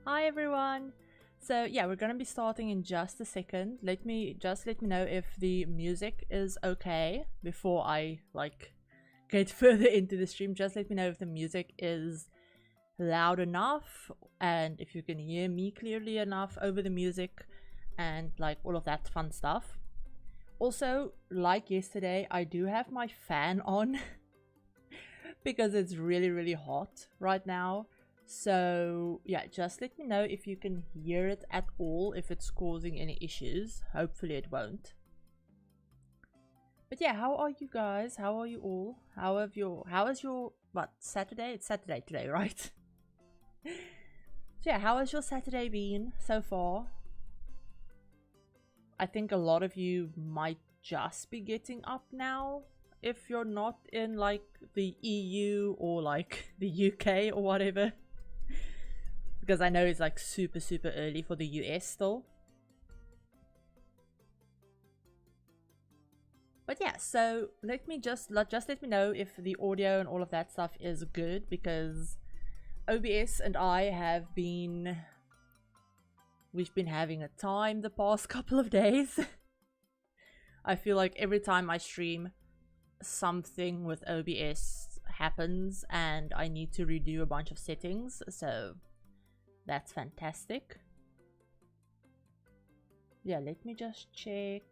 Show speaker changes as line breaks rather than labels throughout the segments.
Hi everyone. So yeah, we're gonna be starting in just a second. Let me know if the music is okay before I get further into the stream. Just let me know if the music is loud enough and if you can hear me clearly enough over the music and like all of that fun stuff. Also, like yesterday, I do have my fan on because it's really hot right now. So yeah, just let me know if you can hear it at all, if it's causing any issues. Hopefully it won't. But yeah, how are you guys? How are you all? How is your what, Saturday? It's Saturday today, right? So yeah, how has your Saturday been so far? I think a lot of you might just be getting up now if you're not in like the EU or like the UK or whatever. Because I know it's like super early for the US still. But yeah, so let me just let me know if the audio and all of that stuff is good, because OBS and I have been we've been having a time the past couple of days. I feel like every time I stream, something with OBS happens and I need to redo a bunch of settings, so that's fantastic. Yeah, let me just check.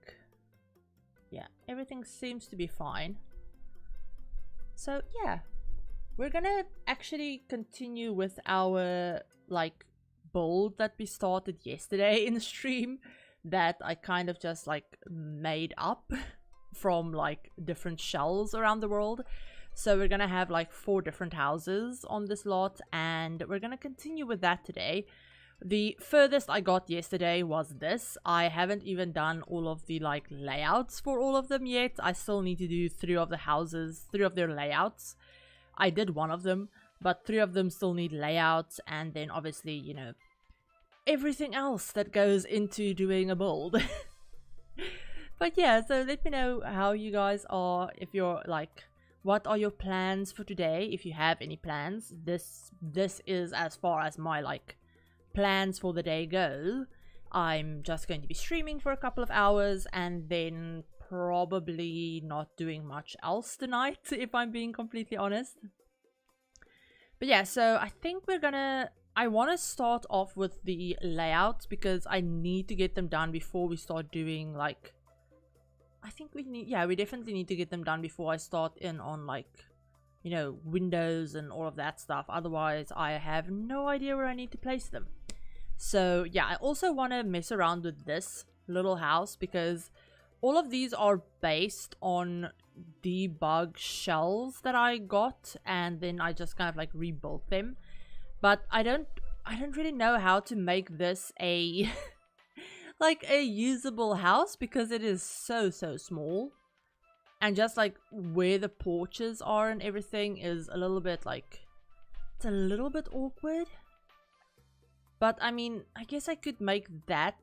Yeah, everything seems to be fine. So yeah, we're gonna actually continue with our like build that we started yesterday in the stream, that I kind of just like made up from like different shells around the world. So we're gonna have like 4 different houses on this lot, and we're gonna continue with that today. The furthest I got yesterday was this. I haven't even done all of the like layouts for all of them yet. I still need to do 3 of the houses, 3 of their layouts. I did 1 of them, but 3 of them still need layouts, and then obviously, you know, everything else that goes into doing a build. But yeah, so let me know how you guys are, if you're like, what are your plans for today, if you have any plans. This is as far as my like plans for the day go. I'm just going to be streaming for a couple of hours and then probably not doing much else tonight, if I'm being completely honest. But yeah, so I think I want to start off with the layouts because I need to get them done before we start doing like, I think we definitely need to get them done before I start in on like, you know, windows and all of that stuff. Otherwise I have no idea where I need to place them. So yeah, I also want to mess around with this little house because all of these are based on debug shells that I got, and then I just kind of like rebuilt them. But I don't really know how to make this a like a usable house because it is so small, and just like where the porches are and everything is a little bit like, it's a little bit awkward. But I mean, I guess I could make that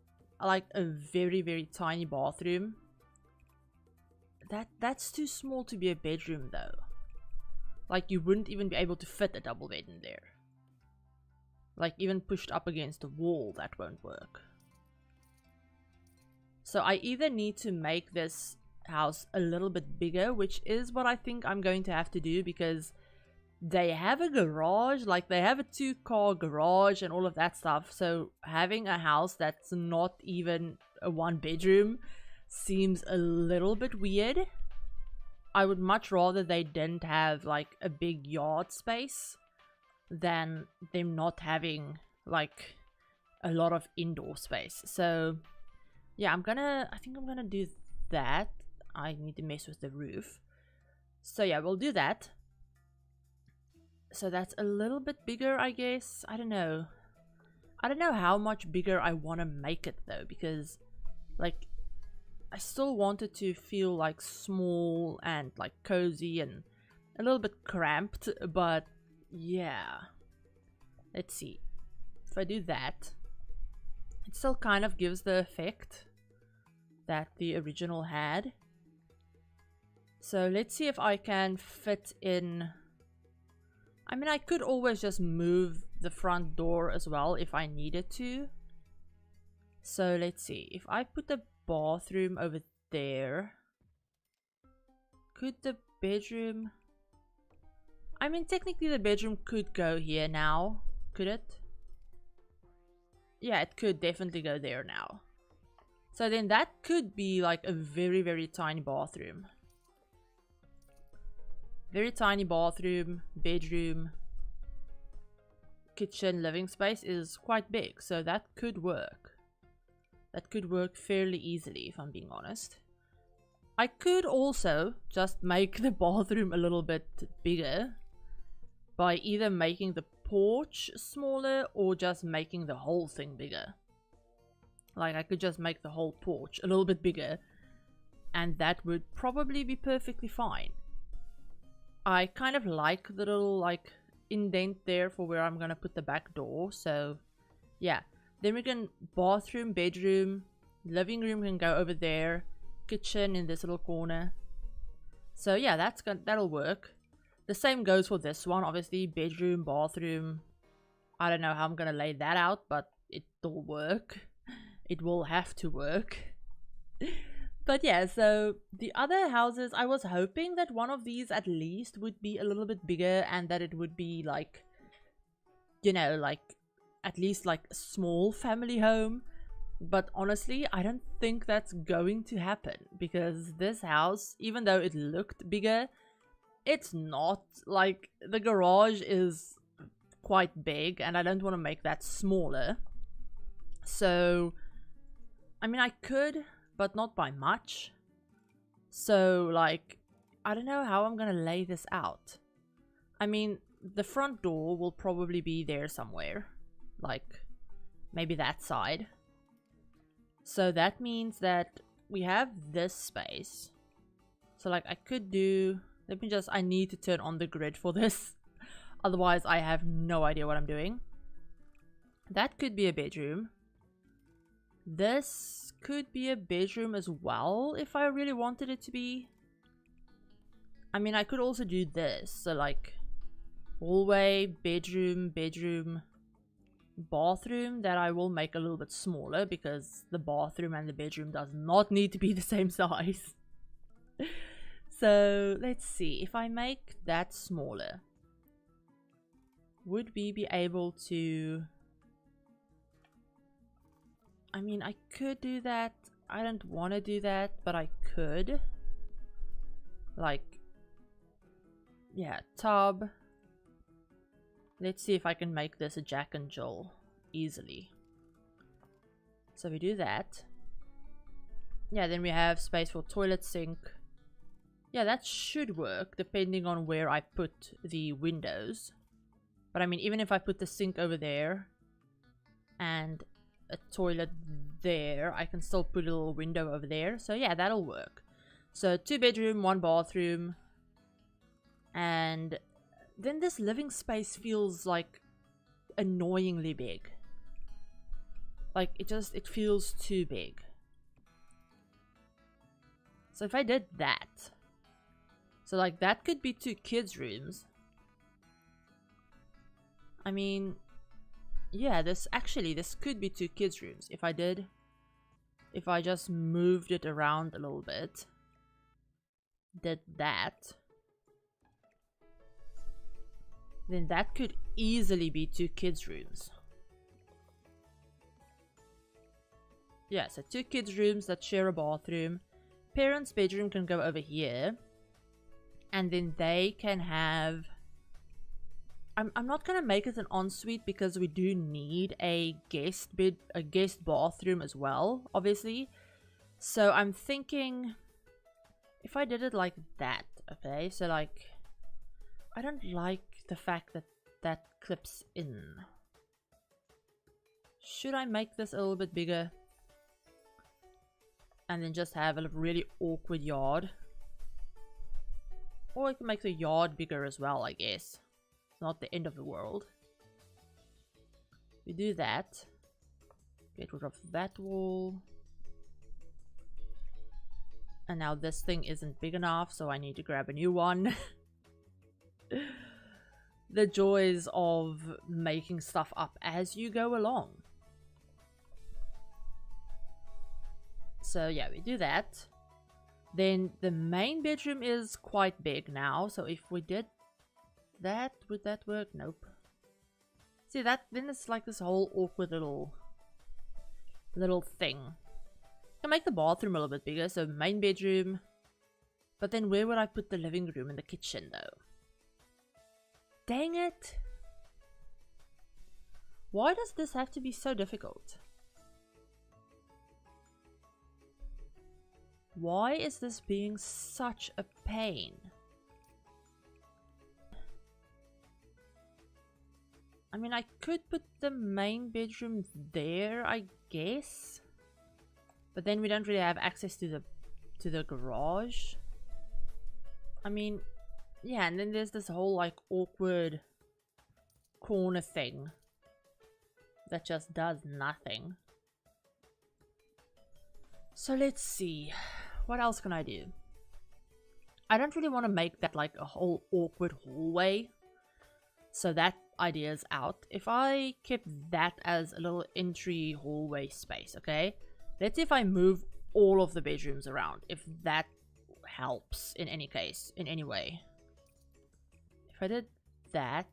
like a very tiny bathroom. That's too small to be a bedroom though. Like you wouldn't even be able to fit a double bed in there. Like even pushed up against a wall, that won't work. So I either need to make this house a little bit bigger, which is what I think I'm going to have to do, because they have a garage, like they have a 2-car garage and all of that stuff. So having a house that's not even a 1-bedroom seems a little bit weird. I would much rather they didn't have like a big yard space than them not having like a lot of indoor space. So yeah, I think I'm gonna do that. I need to mess with the roof. So yeah, we'll do that. So that's a little bit bigger, I guess. I don't know how much bigger I want to make it though, because like I still want it to feel like small and like cozy and a little bit cramped. But yeah, let's see. If I do that, it still kind of gives the effect that the original had. So let's see if I can fit in. I mean, I could always just move the front door as well if I needed to. So let's see, if I put the bathroom over there, could the bedroom, I mean technically the bedroom could go here now, could it? Yeah, it could definitely go there now. So then that could be like a very, very tiny bathroom. Very tiny bathroom, bedroom, kitchen, living space is quite big. So that could work. That could work fairly easily if I'm being honest. I could also just make the bathroom a little bit bigger by either making the porch smaller or just making the whole thing bigger. Like I could just make the whole porch a little bit bigger and that would probably be perfectly fine. I kind of like the little like indent there for where I'm gonna put the back door, so yeah. Then we can bathroom, bedroom, living room can go over there, kitchen in this little corner. So yeah, that'll work. The same goes for this one, obviously, bedroom, bathroom. I don't know how I'm gonna lay that out, but it'll work. It will have to work. But yeah, so the other houses, I was hoping that one of these at least would be a little bit bigger and that it would be like, you know, like at least like a small family home. But honestly, I don't think that's going to happen because this house, even though it looked bigger, it's not. Like the garage is quite big and I don't want to make that smaller. So I mean I could, but not by much. So like I don't know how I'm gonna lay this out. I mean the front door will probably be there somewhere, like maybe that side. So that means that we have this space. So like I could do, I need to turn on the grid for this. Otherwise I have no idea what I'm doing. That could be a bedroom. This could be a bedroom as well if I really wanted it to be. I mean I could also do this. So like hallway, bedroom, bedroom, bathroom, that I will make a little bit smaller because the bathroom and the bedroom does not need to be the same size. So let's see, if I make that smaller, would we be able to, I mean I could do that. I don't want to do that, but I could. Like, yeah, tub. Let's see if I can make this a Jack and Jill easily. So we do that. Yeah, then we have space for toilet, sink. Yeah, that should work depending on where I put the windows. But I mean, even if I put the sink over there and a toilet there, I can still put a little window over there. So yeah, that'll work. So 2 bedroom, 1 bathroom. And then this living space feels like annoyingly big. Like it feels too big. So if I did that, so like that could be 2 kids' rooms. I mean, yeah, this could be 2 kids' rooms. If I just moved it around a little bit, did that, then that could easily be 2 kids' rooms. Yeah, so 2 kids' rooms that share a bathroom. Parents' bedroom can go over here. And then they can have... I'm not going to make it an ensuite because we do need a guest bathroom as well, obviously. So I'm thinking if I did it like that, okay? So like, I don't like the fact that that clips in. Should I make this a little bit bigger? And then just have a really awkward yard. Or I can make the yard bigger as well, I guess. It's not the end of the world. We do that. Get rid of that wall. And now this thing isn't big enough, so I need to grab a new one. Then the joys of making stuff up as you go along. So yeah, we do that. Then the main bedroom is quite big now, so if we did that, would that work? Nope. See that, then it's like this whole awkward little thing. I can make the bathroom a little bit bigger, so main bedroom. But then where would I put the living room and the kitchen though? Dang it! Why does this have to be so difficult? Why is this being such a pain? I mean, I could put the main bedroom there, I guess. But then we don't really have access to the garage. I mean, yeah, and then there's this whole like awkward corner thing that just does nothing. So let's see, what else can I do? I don't really want to make that like a whole awkward hallway, so that idea is out. If I kept that as a little entry hallway space, okay? Let's see if I move all of the bedrooms around, if that helps in any case, in any way. If I did that...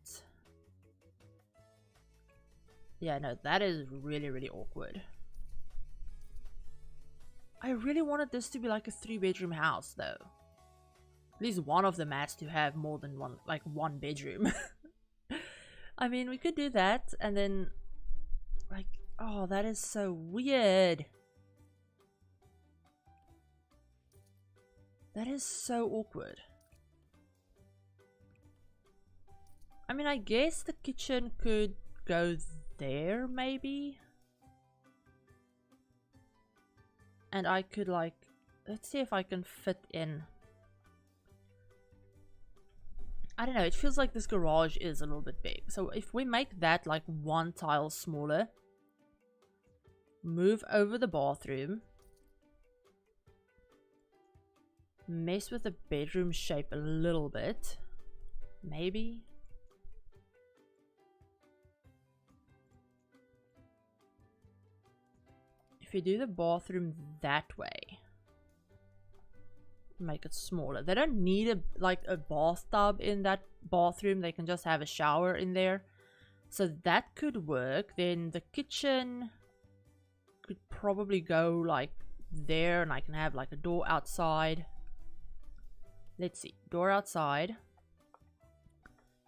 yeah, no, that is really, really awkward. I really wanted this to be like a 3-bedroom house, though. At least one of them has to have more than one, like one bedroom. I mean, we could do that, and then, like, oh, that is so weird. That is so awkward. I mean, I guess the kitchen could go there, maybe? And I could, like, let's see if I can fit in. I don't know, it feels like this garage is a little bit big. So if we make that like 1 tile smaller, move over the bathroom, mess with the bedroom shape a little bit, maybe. If you do the bathroom that way, make it smaller. They don't need a bathtub in that bathroom. They can just have a shower in there. So that could work. Then the kitchen could probably go like there, and I can have like a door outside. Let's see, door outside.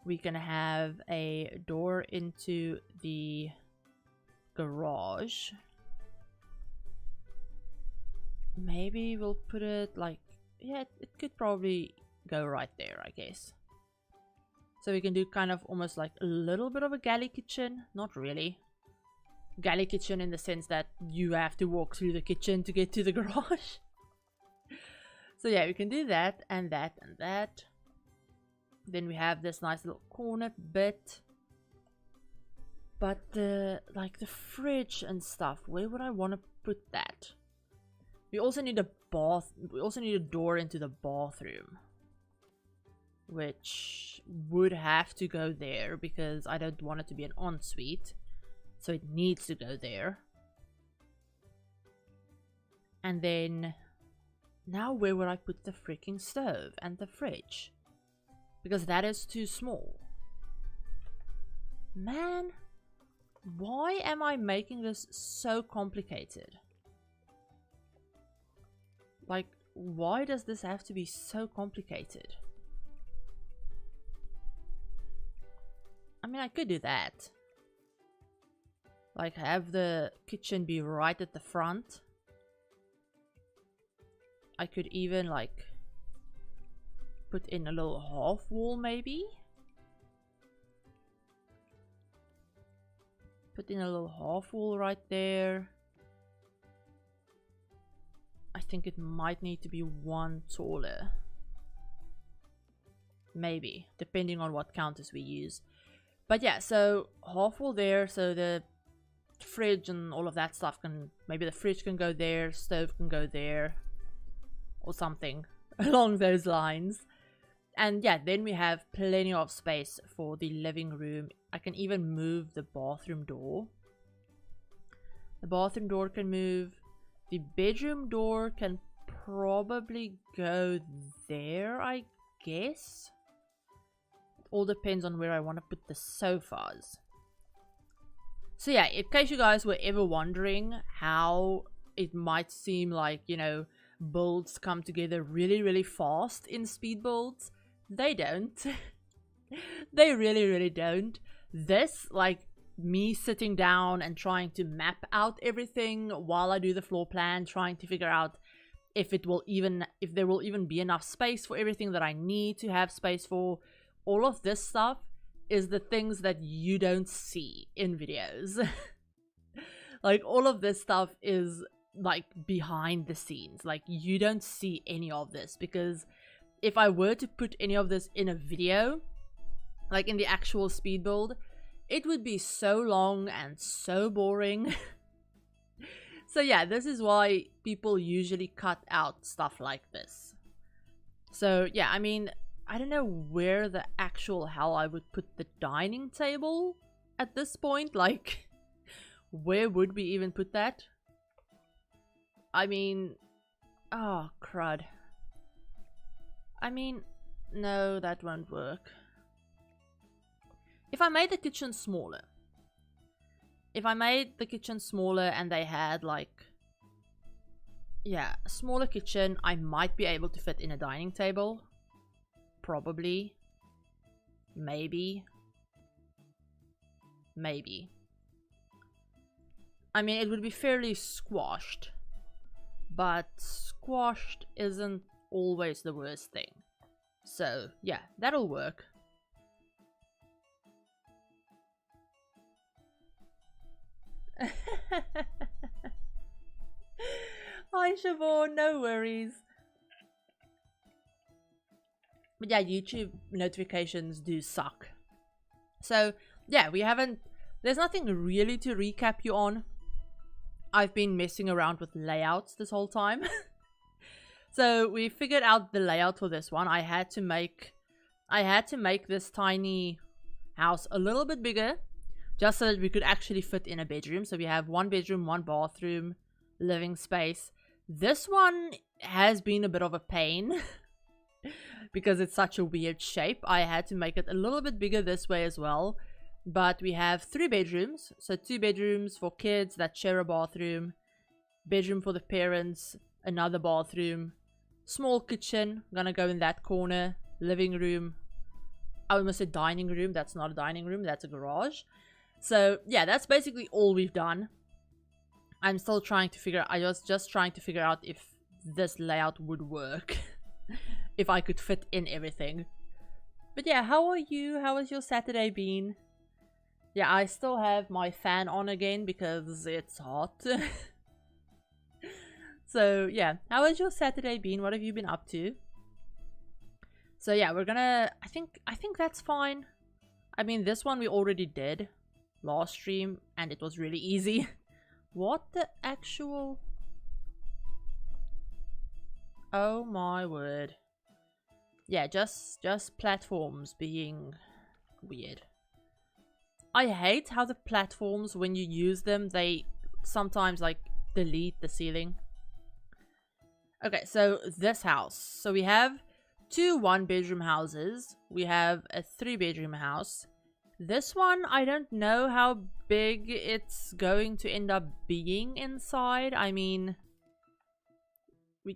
We can have a door into the garage. Maybe we'll put it like, yeah, it could probably go right there, I guess. So we can do kind of almost like a little bit of a galley kitchen. Not really. Galley kitchen in the sense that you have to walk through the kitchen to get to the garage. So yeah, we can do that and that and that. Then we have this nice little corner bit. But like the fridge and stuff, where would I want to put that? We also need a door into the bathroom, which would have to go there because I don't want it to be an ensuite, so it needs to go there. And then now where would I put the freaking stove and the fridge? Because that is too small. Man, why am I making this so complicated? Like, why does this have to be so complicated? I mean, I could do that. Like, have the kitchen be right at the front. I could even, like, put in a little half wall, maybe? Put in a little half wall right there. I think it might need to be 1 taller. Maybe, depending on what counters we use. But yeah, so half wall there, so the fridge and all of that stuff can, maybe the fridge can go there, stove can go there, or something along those lines. And yeah, then we have plenty of space for the living room. I can even move the bathroom door. The bathroom door can move. The bedroom door can probably go there, I guess. It all depends on where I want to put the sofas. So yeah, in case you guys were ever wondering how it might seem like, you know, builds come together really, really fast in speed builds, they don't. They really, really don't. This, like, me sitting down and trying to map out everything while I do the floor plan, trying to figure out if there will even be enough space for everything that I need to have space for. All of this stuff is the things that you don't see in videos. Like, all of this stuff is like behind the scenes. Like, you don't see any of this, because if I were to put any of this in a video, like in the actual speed build, it would be so long and so boring. So yeah, this is why people usually cut out stuff like this. So yeah, I mean, I don't know where the actual hell I would put the dining table at this point. Like, where would we even put that? I mean, oh crud. I mean, no, that won't work. If I made the kitchen smaller. If I made the kitchen smaller and they had, like, yeah, a smaller kitchen, I might be able to fit in a dining table. Probably. Maybe. Maybe. I mean, it would be fairly squashed. But squashed isn't always the worst thing. So, yeah, that'll work. Hi Siobhan, no worries. But yeah, YouTube notifications do suck. So yeah, there's nothing really to recap you on. I've been messing around with layouts this whole time. So we figured out the layout for this one. I had to make this tiny house a little bit bigger, just so that we could actually fit in a bedroom. So we have one bedroom, one bathroom, living space. This one has been a bit of a pain because it's such a weird shape. I had to make it a little bit bigger this way as well. But we have 3 bedrooms. So 2 bedrooms for kids that share a bathroom, bedroom for the parents, another bathroom, small kitchen, gonna go in that corner, living room. I almost said dining room. That's not a dining room, that's a garage. So yeah, that's basically all we've done. I was just trying to figure out if this layout would work. If I could fit in everything. But yeah, how are you? How has your Saturday been? Yeah, I still have my fan on again because it's hot. So yeah, how has your Saturday been? What have you been up to? So yeah, we're gonna, I think that's fine. I mean, this one we already did last stream and it was really easy. What the actual... Oh my word. Yeah, just platforms being weird. I hate how the platforms, when you use them, they sometimes like delete the ceiling. Okay, so this house. So we have 2 1-bedroom houses. We have a 3-bedroom house. This one, I don't know how big it's going to end up being inside. I mean,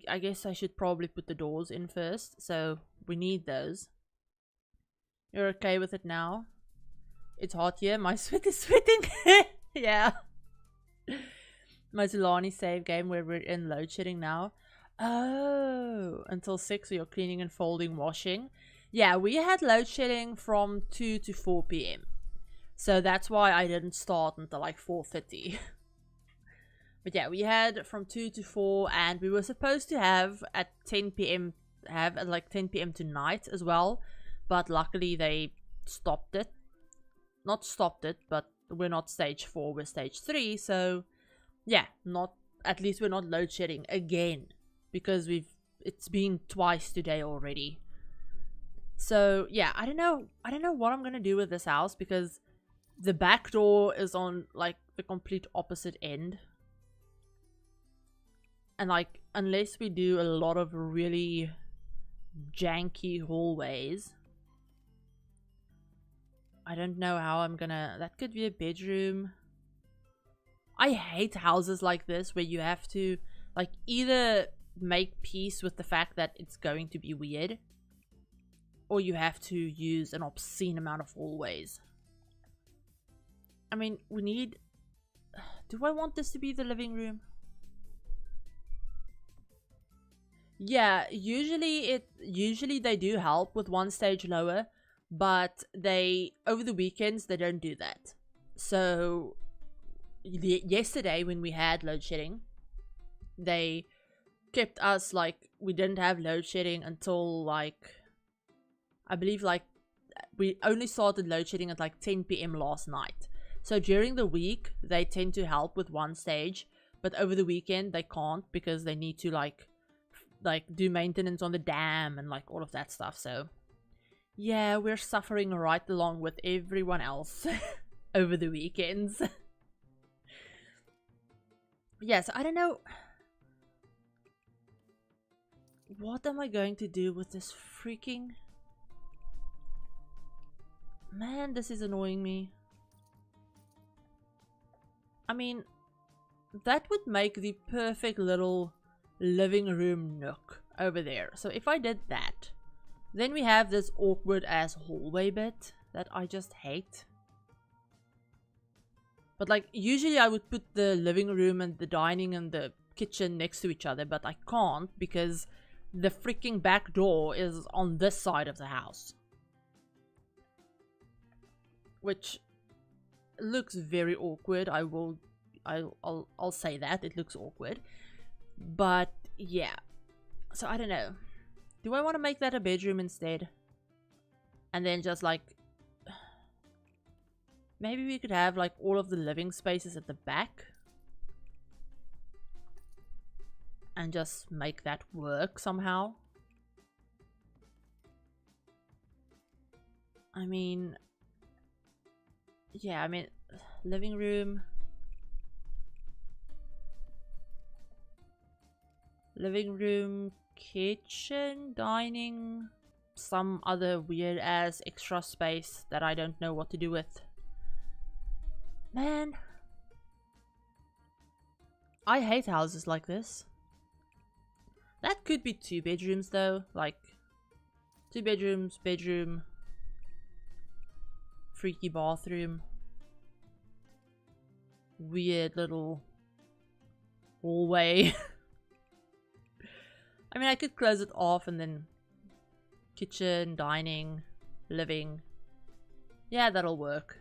I guess I should probably put the doors in first. So we need those. You're okay with it now? It's hot here. My sweat is sweating. Yeah. My Zulani save game where we're in load shedding now. Oh, until 6, so you're cleaning and folding, washing. Yeah, we had load shedding from 2 to 4 p.m. So that's why I didn't start until like 4:30. But yeah, we had from 2 to 4, and we were supposed to have at 10 p.m. have at like 10 p.m. tonight as well. But luckily they stopped it. Not stopped it, but we're not stage 4, we're stage 3. So yeah, at least we're not load shedding again. Because it's been twice today already. So yeah, I don't know what I'm gonna do with this house, because the back door is on like the complete opposite end. And like, unless we do a lot of really janky hallways, I don't know how I'm gonna... That could be a bedroom. I hate houses like this where you have to like either make peace with the fact that it's going to be weird, or you have to use an obscene amount of hallways. I mean, we need... Do I want this to be the living room? Yeah, usually they do help with one stage lower, but they, over the weekends, they don't do that. So yesterday when we had load shedding, they kept us like, we didn't have load shedding until like, I believe like, we only started load shedding at like 10 p.m. last night. So during the week they tend to help with one stage, but over the weekend they can't, because they need to like do maintenance on the dam and like all of that stuff. So yeah, we're suffering right along with everyone else over the weekends. Yes, I don't know. What am I going to do with this freaking... Man, this is annoying me. I mean, that would make the perfect little living room nook over there. So if I did that, then we have this awkward ass hallway bit that I just hate. But like, usually I would put the living room and the dining and the kitchen next to each other, but I can't because the freaking back door is on this side of the house, which looks very awkward. I'll say that it looks awkward. But yeah, so I don't know. Do I want to make that a bedroom instead? And then just like, maybe we could have like all of the living spaces at the back and just make that work somehow. I mean, yeah, I mean, living room, kitchen, dining, some other weird ass extra space that I don't know what to do with. Man, I hate houses like this. That could be 2 bedrooms though, like 2 bedrooms, bedroom, freaky bathroom, weird little hallway. I mean, I could close it off and then kitchen, dining, living. Yeah, that'll work.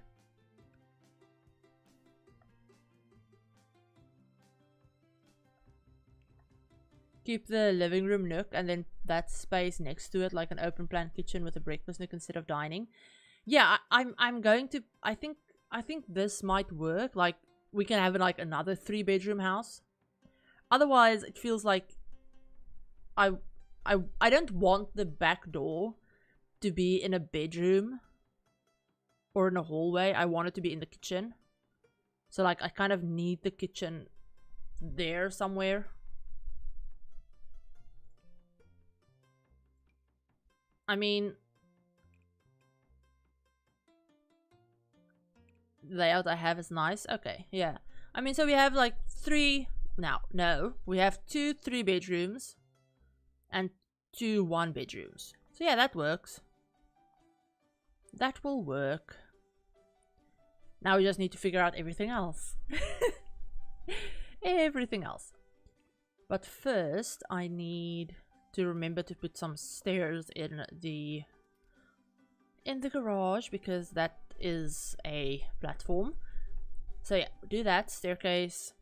Keep the living room nook and then that space next to it like an open plan kitchen with a breakfast nook instead of dining. Yeah, I'm going to... I think this might work. Like, we can have like another 3-bedroom house. Otherwise, it feels like I don't want the back door to be in a bedroom or in a hallway. I want it to be in the kitchen. So like, I kind of need the kitchen there somewhere. I mean, the layout I have is nice. Okay, yeah. I mean, so we have like 3... No, we have 2 3-bedrooms and 2 1-bedrooms. So yeah, that works. That will work. Now we just need to figure out everything else. Everything else. But first, I need to remember to put some stairs in the garage, because that is a platform. So yeah, do that. Staircase.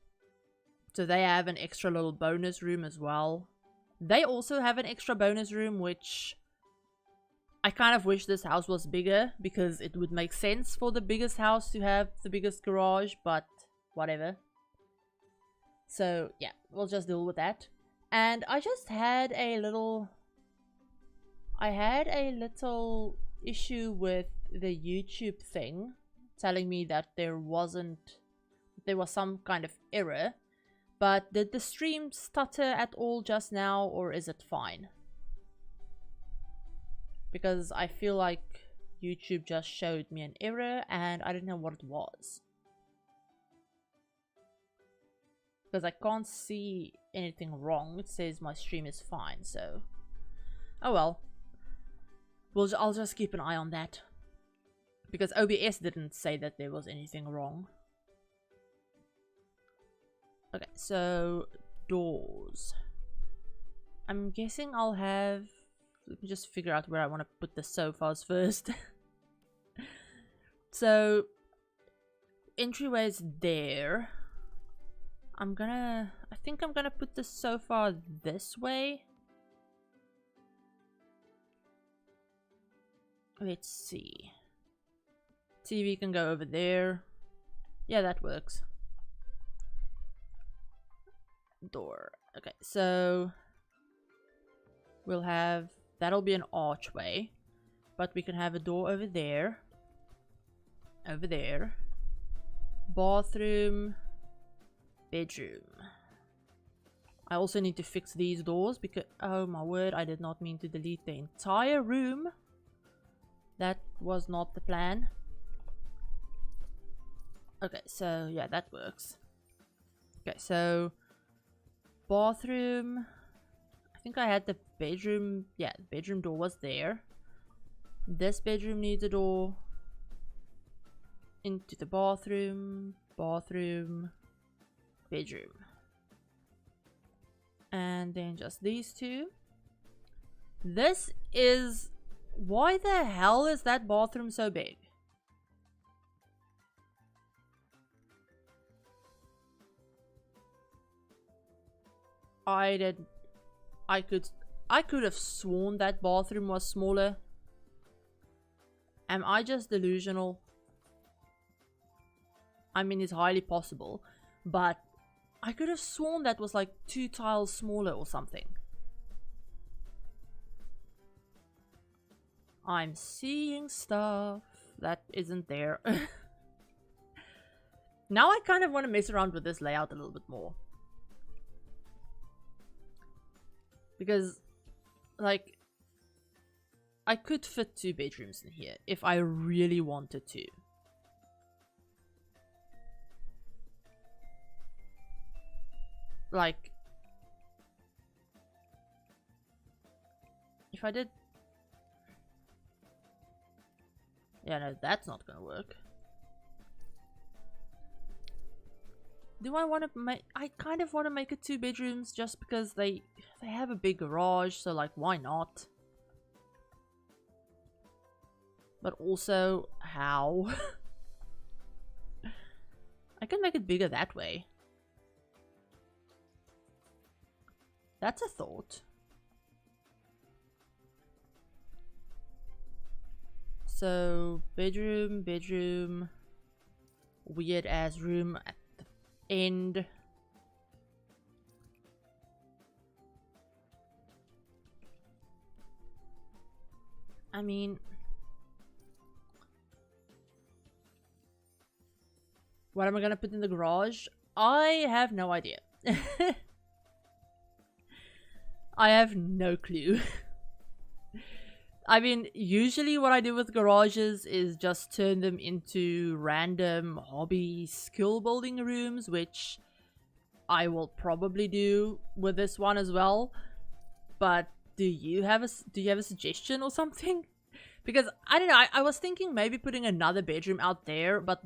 So they have an extra little bonus room as well. They also have an extra bonus room, which I kind of wish this house was bigger, because it would make sense for the biggest house to have the biggest garage, but whatever. So yeah, we'll just deal with that. And I just had a little... I had a little issue with the YouTube thing telling me that there was some kind of error, but did the stream stutter at all just now, or is it fine? Because I feel like YouTube just showed me an error and I didn't know what it was. Because I can't see anything wrong. It says my stream is fine, so... Oh well. I'll just keep an eye on that. Because OBS didn't say that there was anything wrong. Okay, so... doors. I'm guessing I'll have... Let me just figure out where I want to put the sofas first. So... entryway is there. I think I'm gonna put the sofa this way. Let's see. TV can go over there. Yeah, that works. Door. Okay, so we'll have, that'll be an archway, but we can have a door over there. Over there. Bathroom. Bedroom. I also need to fix these doors because, oh my word, I did not mean to delete the entire room. That was not the plan. Okay, so yeah, that works. Okay, so bathroom. I think I had the bedroom. Yeah, the bedroom door was there. This bedroom needs a door. Into the bathroom. Bathroom. Bedroom. And then just these two. This is... Why the hell is that bathroom so big? I could have sworn that bathroom was smaller. Am I just delusional? I mean, it's highly possible, but I could have sworn that was like 2 tiles smaller or something. I'm seeing stuff that isn't there. Now I kind of want to mess around with this layout a little bit more. Because, like, I could fit 2 bedrooms in here if I really wanted to. Like, if I did... Yeah, no, that's not gonna work. Do I want to make... I kind of want to make it 2 bedrooms just because they have a big garage, so like, why not? But also, how? I can make it bigger that way. That's a thought. So, bedroom, bedroom, weird ass room at the end. I mean, what am I gonna put in the garage? I have no idea. I have no clue. I mean, usually what I do with garages is just turn them into random hobby skill building rooms, which I will probably do with this one as well. But do you have a suggestion or something? Because I don't know, I was thinking maybe putting another bedroom out there, but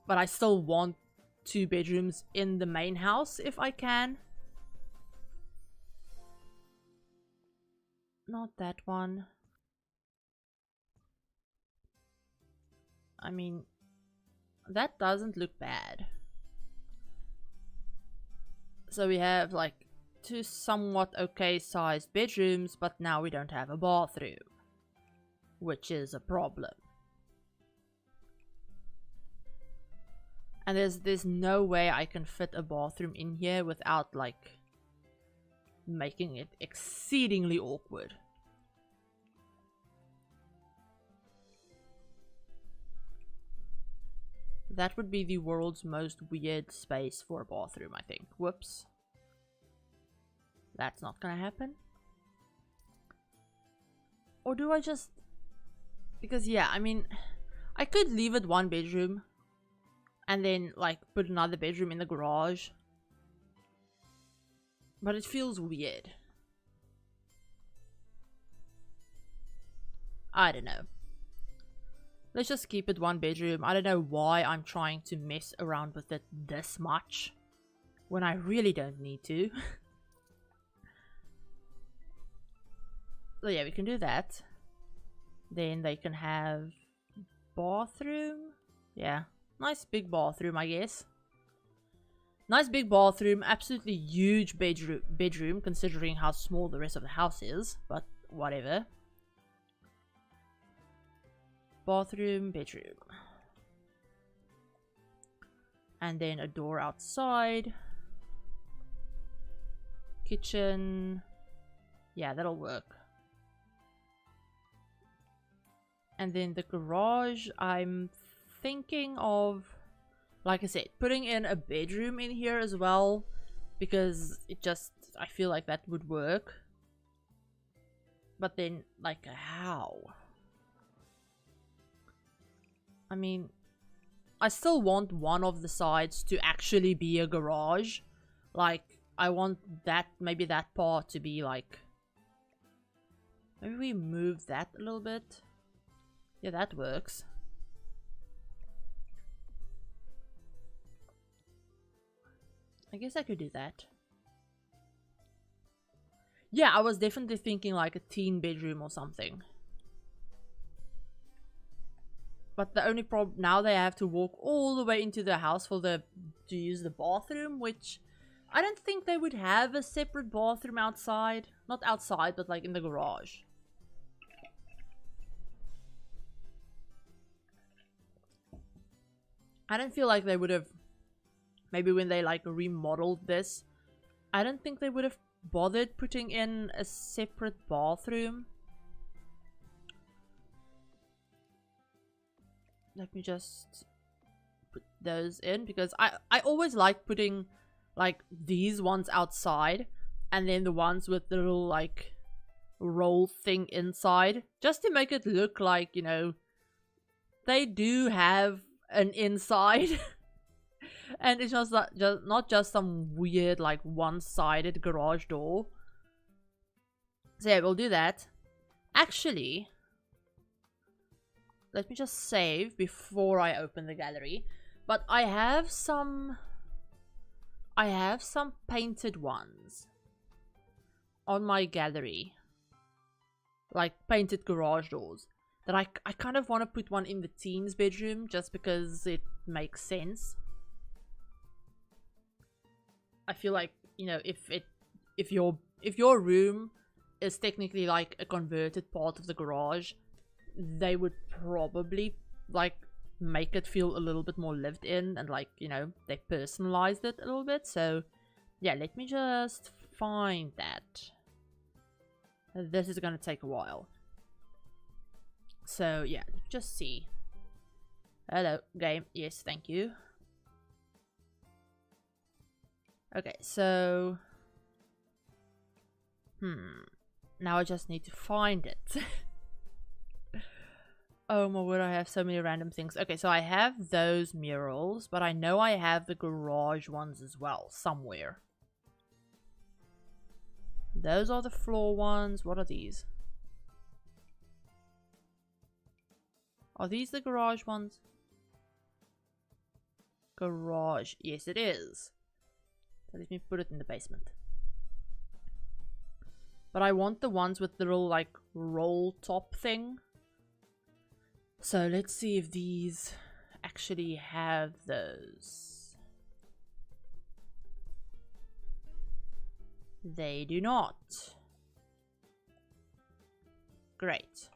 I still want 2 bedrooms in the main house if I can. Not that one. I mean, that doesn't look bad. So we have like 2 somewhat okay sized bedrooms, but now we don't have a bathroom, which is a problem. And there's no way I can fit a bathroom in here without like making it exceedingly awkward. that would be the world's most weird space for a bathroom, I think. Whoops. That's not gonna happen. Or do I just... Because, yeah, I mean, I could leave it one bedroom and then, like, put another bedroom in the garage. But it feels weird. I don't know. Let's just keep it one bedroom. I don't know why I'm trying to mess around with it this much when I really don't need to. So yeah, we can do that. Then they can have bathroom. Yeah, nice big bathroom, I guess. Nice big bathroom, absolutely huge bedroom considering how small the rest of the house is, but whatever. Bathroom, bedroom. And then a door outside. Kitchen. Yeah, that'll work. And then the garage, I'm thinking of, like I said, putting in a bedroom in here as well, because it just, I feel like that would work. But then, like, how? I mean, I still want one of the sides to actually be a garage. Like, I want that, maybe that part to be like, maybe we move that a little bit. Yeah, that works. I guess I could do that. Yeah, I was definitely thinking like a teen bedroom or something. But the only problem now, they have to walk all the way into the house for to use the bathroom, which I don't think they would have a separate bathroom outside. Not outside, but like in the garage. I don't feel like they would have, maybe when they like remodeled this, I don't think they would have bothered putting in a separate bathroom. Let me just put those in, because I always like putting like these ones outside and then the ones with the little like roll thing inside, just to make it look like, you know, they do have an inside. And it's just not just some weird like one-sided garage door. So yeah, we'll do that. Actually, let me just save before I open the gallery. But I have some painted ones on my gallery, like painted garage doors, that I kind of want to put one in the teen's bedroom just because it makes sense. I feel like, you know, if your room is technically like a converted part of the garage, they would probably like make it feel a little bit more lived in, and like, you know, they personalized it a little bit. So yeah, let me just find that. This is gonna take a while. So yeah, let's just see. Hello, game. Yes, thank you. Okay, so now I just need to find it. Oh my word, I have so many random things. Okay, so I have those murals, but I know I have the garage ones as well, somewhere. Those are the floor ones. What are these? Are these the garage ones? Garage. Yes, it is. So let me put it in the basement. But I want the ones with the little, like, roll top thing. So let's see if these actually have those. They do not. Great.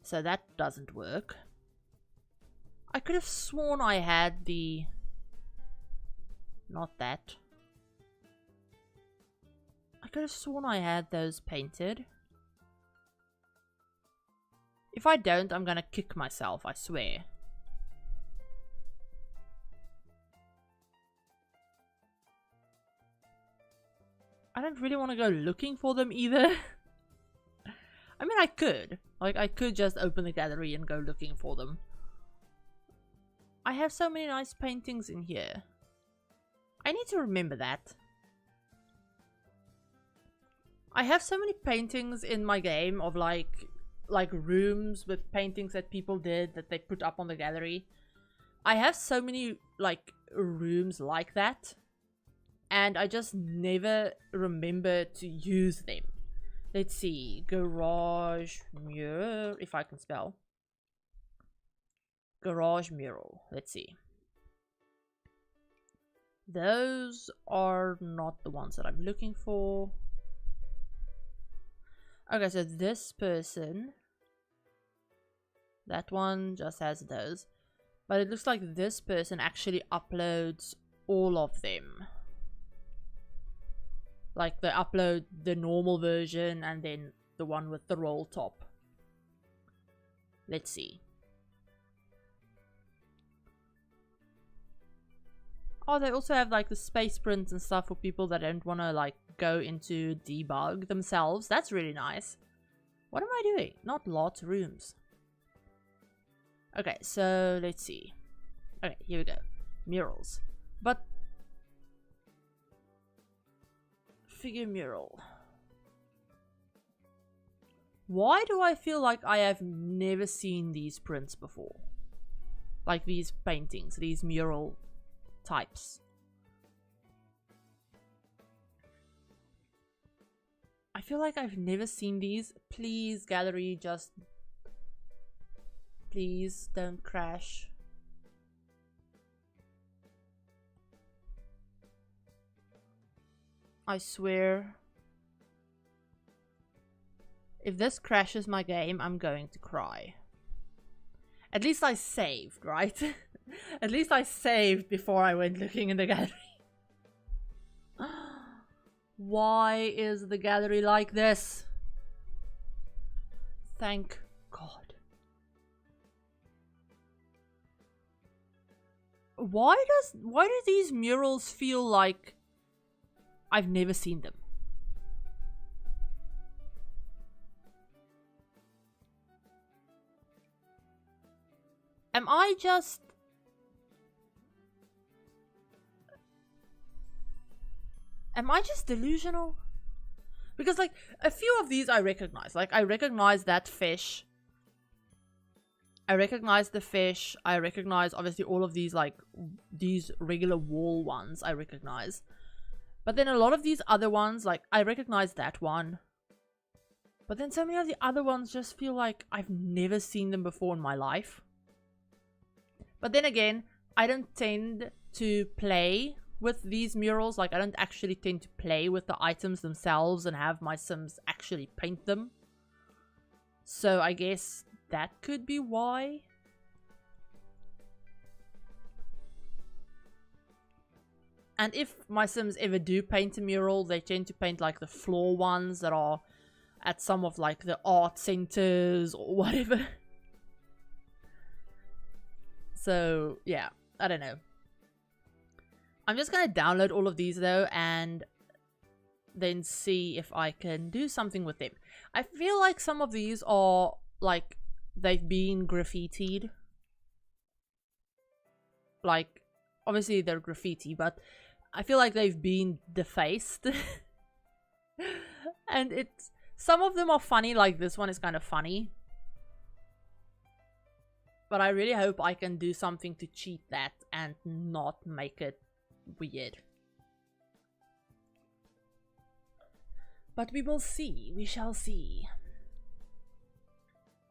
So that doesn't work. I could have sworn I had the... Not that. I could have sworn I had those painted. If I don't, I'm gonna kick myself, I swear. I don't really want to go looking for them either. I mean, I could. Like, I could just open the gallery and go looking for them. I have so many nice paintings in here. I need to remember that. I have so many paintings in my game of like rooms with paintings that people did that they put up on the gallery. I have so many like rooms like that, and I just never remember to use them. Let's see, garage mural, if I can spell. Garage mural, let's see. Those are not the ones that I'm looking for. Okay, so this person, that one just has those. But it looks like this person actually uploads all of them. Like they upload the normal version and then the one with the roll top. Let's see. Oh, they also have like the space prints and stuff for people that don't want to like go into debug themselves. That's really nice. What am I doing? Not lots of rooms. Okay, so let's see. Okay, here we go. Murals. But figure mural. Why do I feel like I have never seen these prints before? Like these paintings, these mural types. I feel like I've never seen these. Please, gallery, just please don't crash. I swear, if this crashes my game, I'm going to cry. At least I saved, right? At least I saved before I went looking in the gallery. Why is the gallery like this? Thank God. Why do these murals feel like I've never seen them? Am I just delusional? Because like a few of these I recognize. Like I recognize that fish. I recognize the fish. I recognize obviously all of these like these regular wall ones I recognize. But then a lot of these other ones, like I recognize that one. But then so many of the other ones just feel like I've never seen them before in my life. But then again, I don't tend to play with these murals. Like I don't actually tend to play with the items themselves and have my Sims actually paint them. So I guess that could be why. And if my Sims ever do paint a mural, they tend to paint like the floor ones that are at some of like the art centers or whatever. So yeah, I don't know. I'm just gonna download all of these though and then see if I can do something with them. I feel like some of these are like they've been graffitied. Like obviously they're graffiti, but I feel like they've been defaced. And it's some of them are funny, like this one is kind of funny. But I really hope I can do something to cheat that and not make it weird. But we will see. We shall see.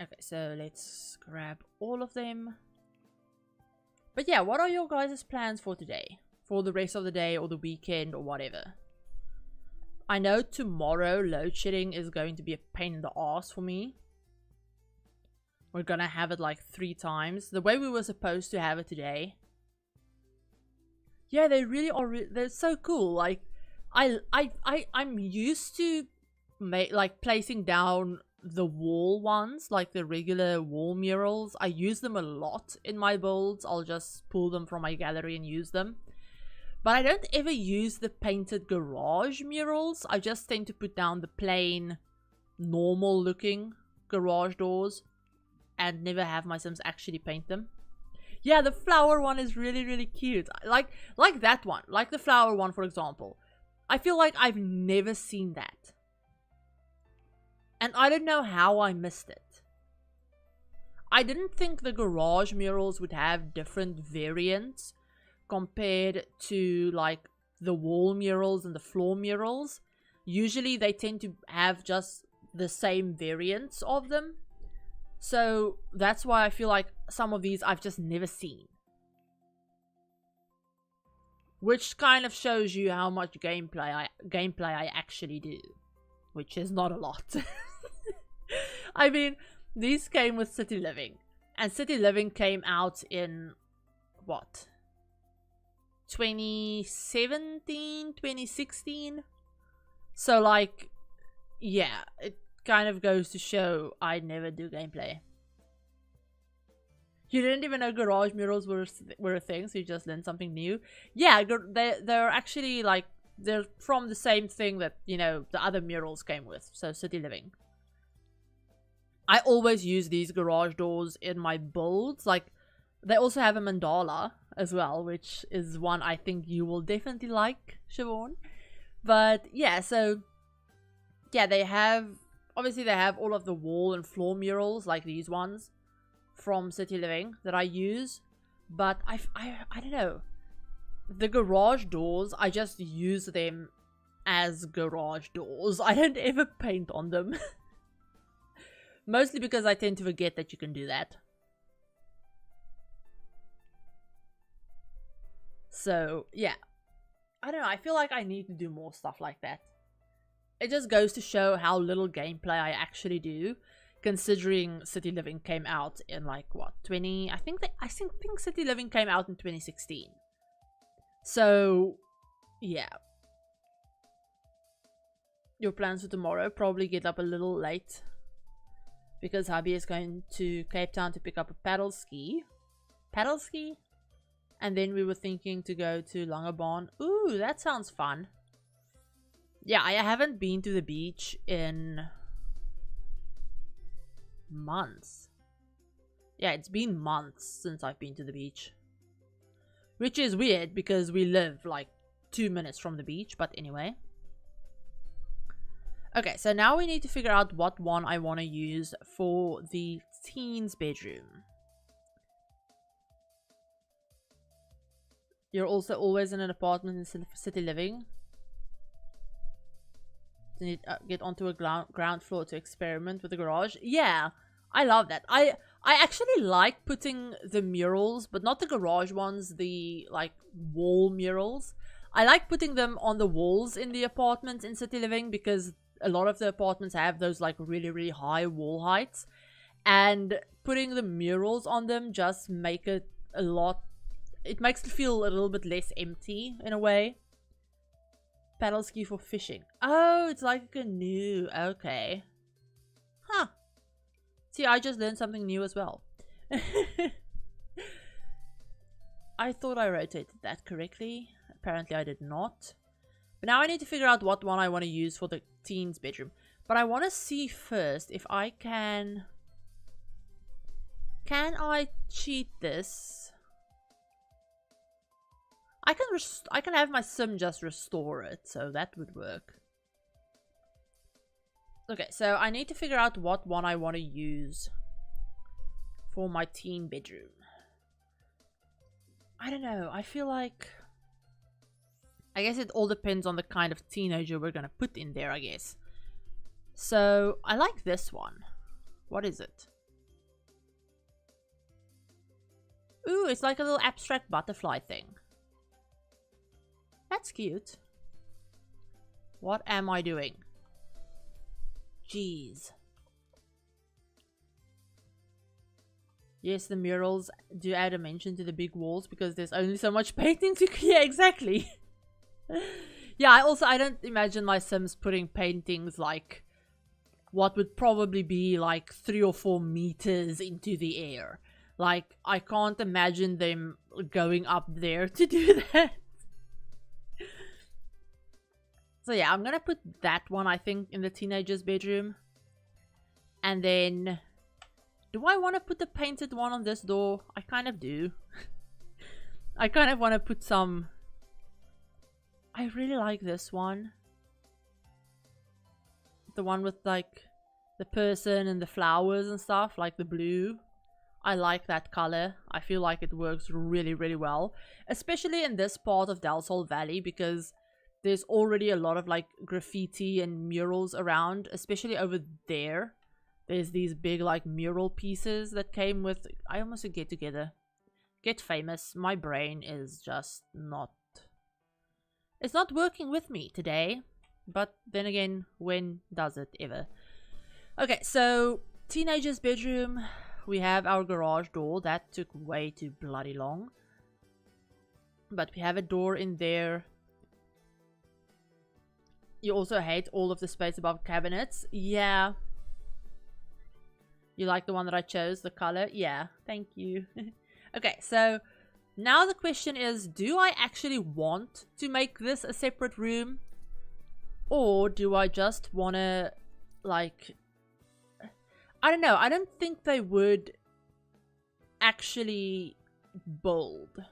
Okay, so let's grab all of them. But yeah, what are your guys' plans for today? For the rest of the day or the weekend or whatever? I know tomorrow load shedding is going to be a pain in the ass for me. We're gonna have it like 3 times. The way we were supposed to have it today. Yeah, they really are. They're so cool. Like, I'm used to placing down the wall ones, like the regular wall murals. I use them a lot in my builds. I'll just pull them from my gallery and use them. But I don't ever use the painted garage murals. I just tend to put down the plain, normal looking garage doors and never have my Sims actually paint them. Yeah, the flower one is really, really cute. Like that one. Like the flower one, for example. I feel like I've never seen that. And I don't know how I missed it. I didn't think the garage murals would have different variants compared to like the wall murals and the floor murals. Usually they tend to have just the same variants of them. So that's why I feel like some of these I've just never seen. Which kind of shows you how much gameplay I actually do. Which is not a lot. I mean, these came with City Living. And City Living came out in, what? 2017, 2016? So like, yeah, it kind of goes to show I never do gameplay. You didn't even know garage murals were a thing, so you just learned something new. Yeah, they're actually like, they're from the same thing that, you know, the other murals came with. So City Living. I always use these garage doors in my builds. Like, they also have a mandala as well, which is one I think you will definitely like, Siobhan. But yeah, so yeah, they have, obviously they have all of the wall and floor murals like these ones from City Living that I use. But I don't know, the garage doors, I just use them as garage doors. I don't ever paint on them. Mostly because I tend to forget that you can do that. So, yeah. I don't know, I feel like I need to do more stuff like that. It just goes to show how little gameplay I actually do, considering City Living came out in like, what, I think City Living came out in 2016. So, yeah. Your plans for tomorrow? Probably get up a little late. Because hubby is going to Cape Town to pick up a paddle ski. Paddle ski? And then we were thinking to go to Langebaan. Ooh, that sounds fun. Yeah, I haven't been to the beach in months. Yeah, it's been months since I've been to the beach. Which is weird because we live like 2 minutes from the beach, but anyway. Okay, so now we need to figure out what one I want to use for the teen's bedroom. You're also always in an apartment in City Living. You need to get onto a ground floor to experiment with the garage. Yeah, I love that. I actually like putting the murals, but not the garage ones, the like wall murals. I like putting them on the walls in the apartments in City Living because a lot of the apartments have those like really, really high wall heights. And putting the murals on them just make it a lot... It makes it feel a little bit less empty in a way. Paddle ski for fishing. Oh, it's like a canoe. Okay. Huh. See, I just learned something new as well. I thought I rotated that correctly. Apparently I did not. But now I need to figure out what one I want to use for the teen's bedroom. But I want to see first if I can... Can I cheat this? I can have my sim just restore it, so that would work. Okay, so I need to figure out what one I want to use for my teen bedroom. I don't know, I feel like... I guess it all depends on the kind of teenager we're gonna put in there, I guess. So, I like this one. What is it? Ooh, it's like a little abstract butterfly thing. That's cute. What am I doing? Jeez. Yes, the murals do add a dimension to the big walls because there's only so much painting to... Yeah, exactly. Yeah, I don't imagine my Sims putting paintings like what would probably be like 3 or 4 meters into the air. Like, I can't imagine them going up there to do that. So yeah, I'm gonna put that one, I think, in the teenager's bedroom. And then, do I want to put the painted one on this door? I kind of do. I kind of want to put some... I really like this one. The one with like the person and the flowers and stuff, like the blue. I like that color. I feel like it works really, really well. Especially in this part of Del Sol Valley, because there's already a lot of like graffiti and murals around. Especially over there. There's these big like mural pieces that came with... I almost said get together. Get famous. My brain is just not... It's not working with me today. But then again, when does it ever? Okay, so teenager's bedroom. We have our garage door. That took way too bloody long. But we have a door in there. You also hate all of the space above cabinets. Yeah. You like the one that I chose, the color? Yeah, thank you. Okay, so now the question is, do I actually want to make this a separate room? Or do I just want to, like... I don't know. I don't think they would actually build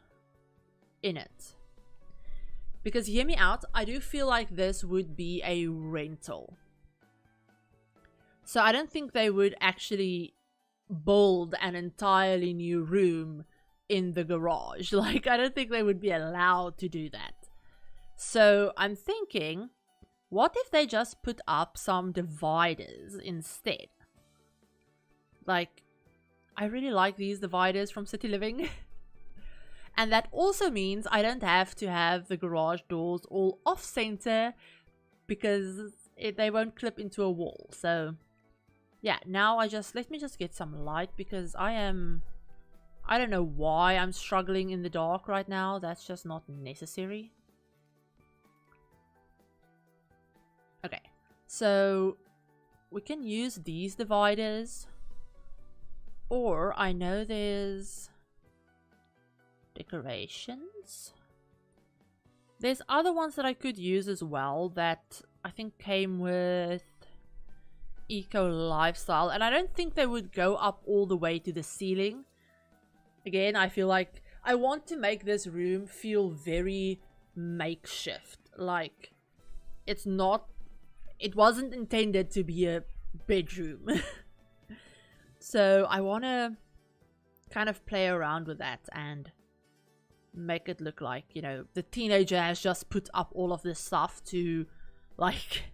in it. Because, hear me out, I do feel like this would be a rental. So I don't think they would actually build an entirely new room in the garage. Like, I don't think they would be allowed to do that. So I'm thinking, what if they just put up some dividers instead? Like, I really like these dividers from City Living. And that also means I don't have to have the garage doors all off-center because they won't clip into a wall. So, yeah, now let me just get some light because I don't know why I'm struggling in the dark right now. That's just not necessary. Okay, so we can use these dividers. Or I know there's decorations. There's other ones that I could use as well that I think came with Eco Lifestyle. And I don't think they would go up all the way to the ceiling. Again, I feel like I want to make this room feel very makeshift. Like, it wasn't intended to be a bedroom. So I want to kind of play around with that and make it look like, you know, the teenager has just put up all of this stuff to, like,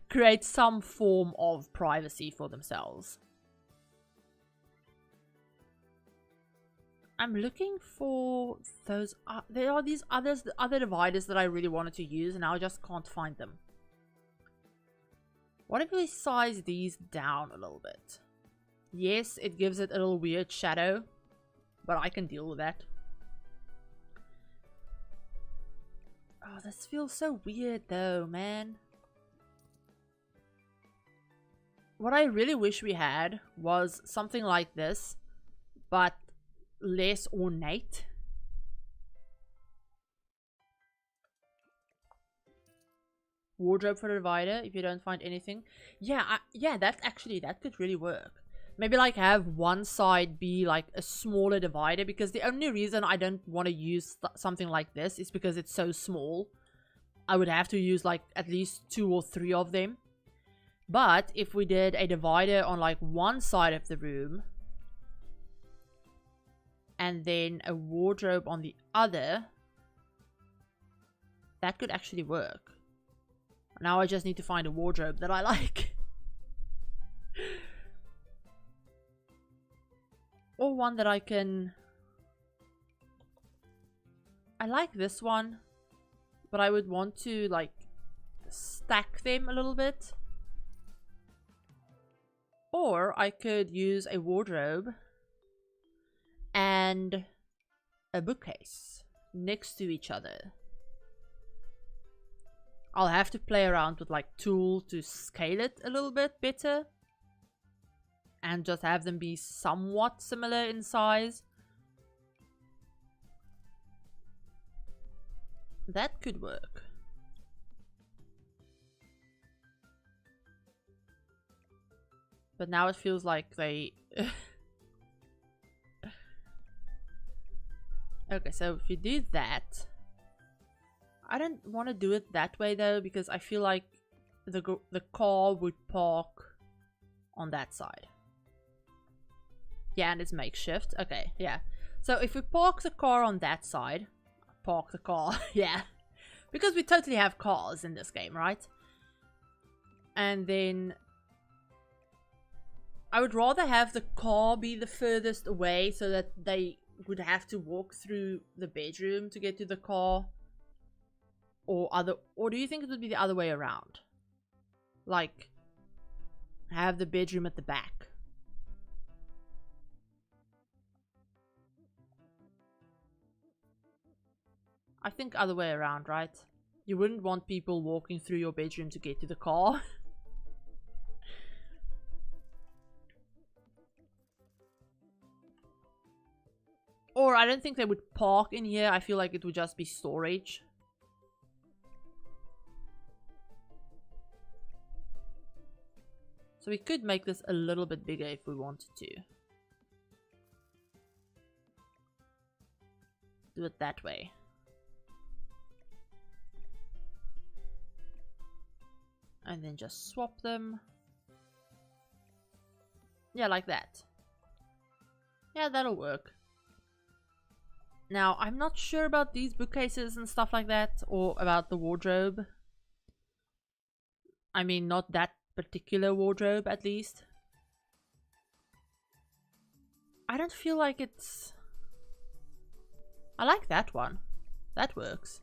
create some form of privacy for themselves. I'm looking for those... there are these other dividers that I really wanted to use and I just can't find them. What if we size these down a little bit? Yes, it gives it a little weird shadow, but I can deal with that. Oh, this feels so weird though, man. What I really wish we had was something like this, but less ornate. Wardrobe for the divider if you don't find anything. Yeah, that could really work. Maybe like have one side be like a smaller divider, because the only reason I don't want to use something like this is because it's so small. I would have to use like at least 2 or 3 of them. But if we did a divider on like one side of the room and then a wardrobe on the other, that could actually work. Now I just need to find a wardrobe that I like. Or one that I can... I like this one, but I would want to like stack them a little bit. Or I could use a wardrobe and a bookcase next to each other. I'll have to play around with like tools to scale it a little bit better. And just have them be somewhat similar in size. That could work. But now it feels like they... Okay, so if you do that... I don't want to do it that way though, because I feel like the car would park on that side. Yeah, and it's makeshift. Okay, yeah. So if we park the car on that side... Park the car, yeah. Because we totally have cars in this game, right? And then... I would rather have the car be the furthest away so that they would have to walk through the bedroom to get to the car. Or do you think it would be the other way around? Like, have the bedroom at the back. I think other way around, right? You wouldn't want people walking through your bedroom to get to the car. Or I don't think they would park in here. I feel like it would just be storage. So we could make this a little bit bigger if we wanted to. Do it that way. And then just swap them. Yeah, like that. Yeah, that'll work. Now, I'm not sure about these bookcases and stuff like that, or about the wardrobe. I mean, not that particular wardrobe, at least. I don't feel like it's... I like that one. That works.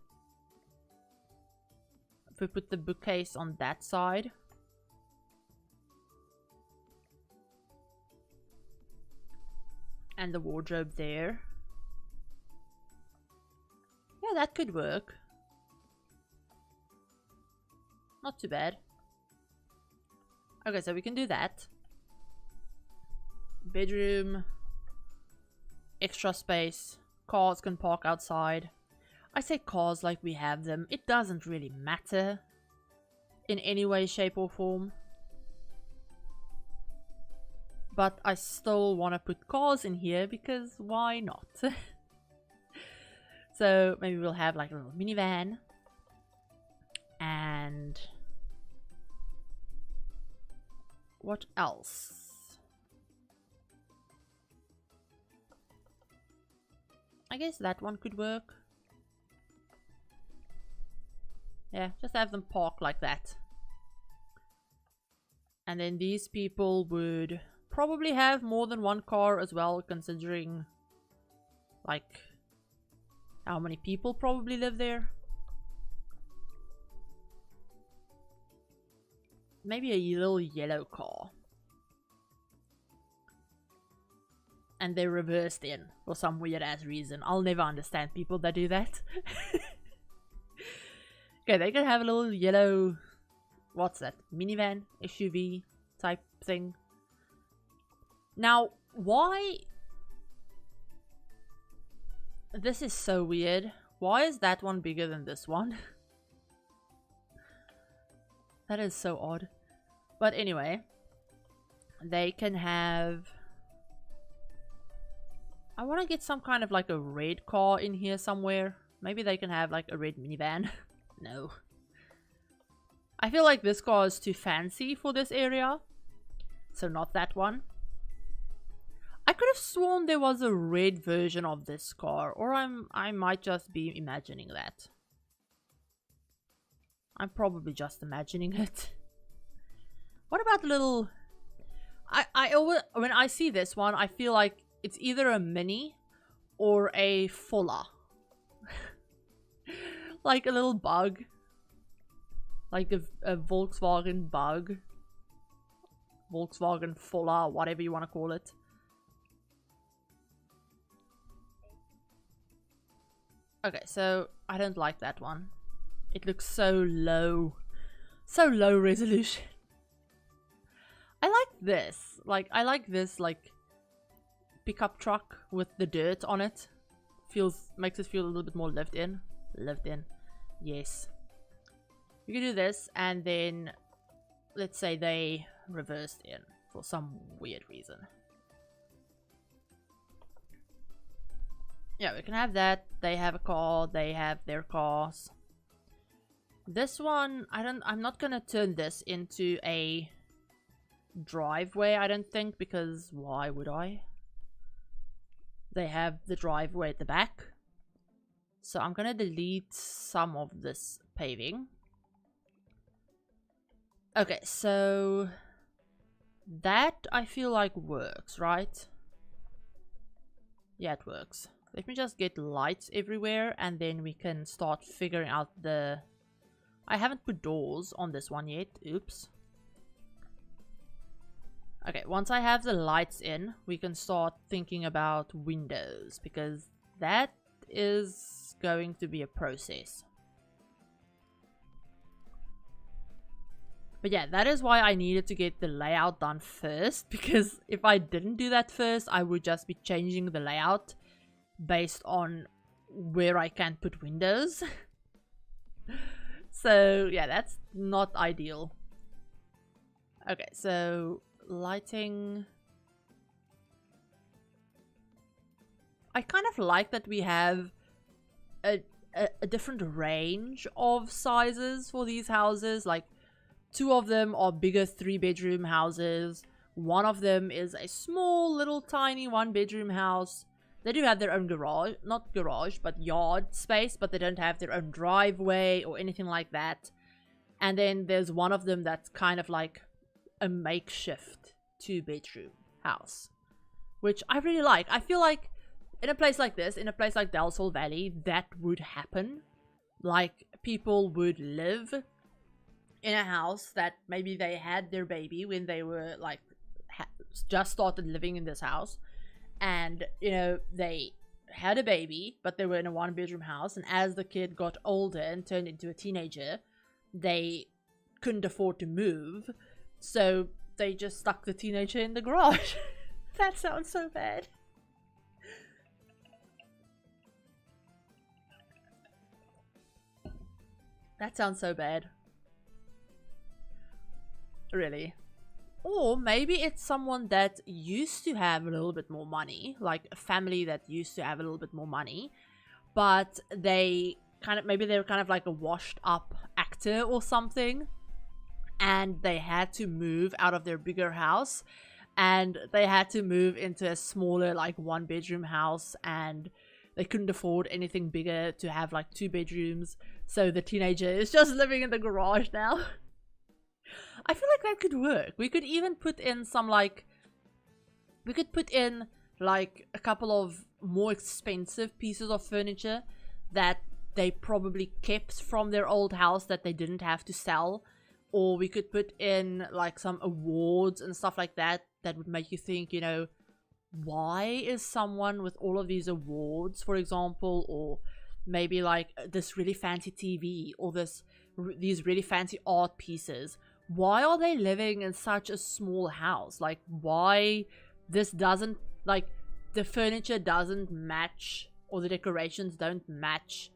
If we put the bookcase on that side. And the wardrobe there. Yeah, that could work. Not too bad. Okay, so we can do that. Bedroom. Extra space. Cars can park outside. I say cars like we have them. It doesn't really matter. In any way, shape or form. But I still want to put cars in here because why not? So maybe we'll have like a little minivan. And what else? I guess that one could work. Yeah, just have them park like that. And then these people would probably have more than one car as well, considering like how many people probably live there. Maybe a little yellow car. And they're reversed in for some weird ass reason. I'll never understand people that do that. Okay, they can have a little yellow... What's that? Minivan? SUV type thing. Now, why... This is so weird. Why is that one bigger than this one? That is so odd. But anyway, they can have... I want to get some kind of like a red car in here somewhere. Maybe they can have like a red minivan. No. I feel like this car is too fancy for this area. So not that one. I could have sworn there was a red version of this car. Or I might just be imagining that. I'm probably just imagining it. What about the little... I always, when I see this one, I feel like it's either a Mini or a Fuller. Like a little bug. Like a Volkswagen bug. Volkswagen Fuller, whatever you want to call it. Okay, so I don't like that one. It looks so low. So low resolution. I like this. Like, I like this, like, pickup truck with the dirt on it. Makes it feel a little bit more lived in. Lived in. Yes. You can do this, and then, let's say they reversed in for some weird reason. Yeah, we can have that. They have a car, they have their cars. This one, I'm not gonna turn this into a driveway, I don't think, because why would I? They have the driveway at the back. So I'm gonna delete some of this paving. Okay, so that I feel like works, right? Yeah, it works. Let me just get lights everywhere and then we can start figuring out the... I haven't put doors on this one yet. Oops. Okay, once I have the lights in, we can start thinking about windows, because that is going to be a process. But yeah, that is why I needed to get the layout done first, because if I didn't do that first, I would just be changing the layout based on where I can put windows. So yeah, that's not ideal. Okay, so lighting. I kind of like that we have a different range of sizes for these houses. Like, two of them are bigger 3-bedroom houses. One of them is a small little tiny 1-bedroom house. They do have their own garage, not garage, but yard space, but they don't have their own driveway or anything like that. And then there's one of them that's kind of like a makeshift 2-bedroom house, which I really like. I feel like in a place like this, in a place like Del Sol Valley, that would happen. Like, people would live in a house that maybe they had their baby when they were like just started living in this house. And, you know, they had a baby, but they were in a 1-bedroom house. And as the kid got older and turned into a teenager, they couldn't afford to move. So they just stuck the teenager in the garage. That sounds so bad. That sounds so bad. Really. Or maybe it's someone that used to have a little bit more money, like a family that used to have a little bit more money, but they kind of, maybe they were kind of like a washed up actor or something, and they had to move out of their bigger house, and they had to move into a smaller, like 1-bedroom house, and they couldn't afford anything bigger to have like 2 bedrooms, so the teenager is just living in the garage now. I feel like that could work. We could even put in some like... We could put in like a couple of more expensive pieces of furniture that they probably kept from their old house that they didn't have to sell. Or we could put in like some awards and stuff like that that would make you think, you know, why is someone with all of these awards, for example, or maybe like this really fancy TV or these really fancy art pieces, why are they living in such a small house? Like, why this doesn't, like, the furniture doesn't match, or the decorations don't match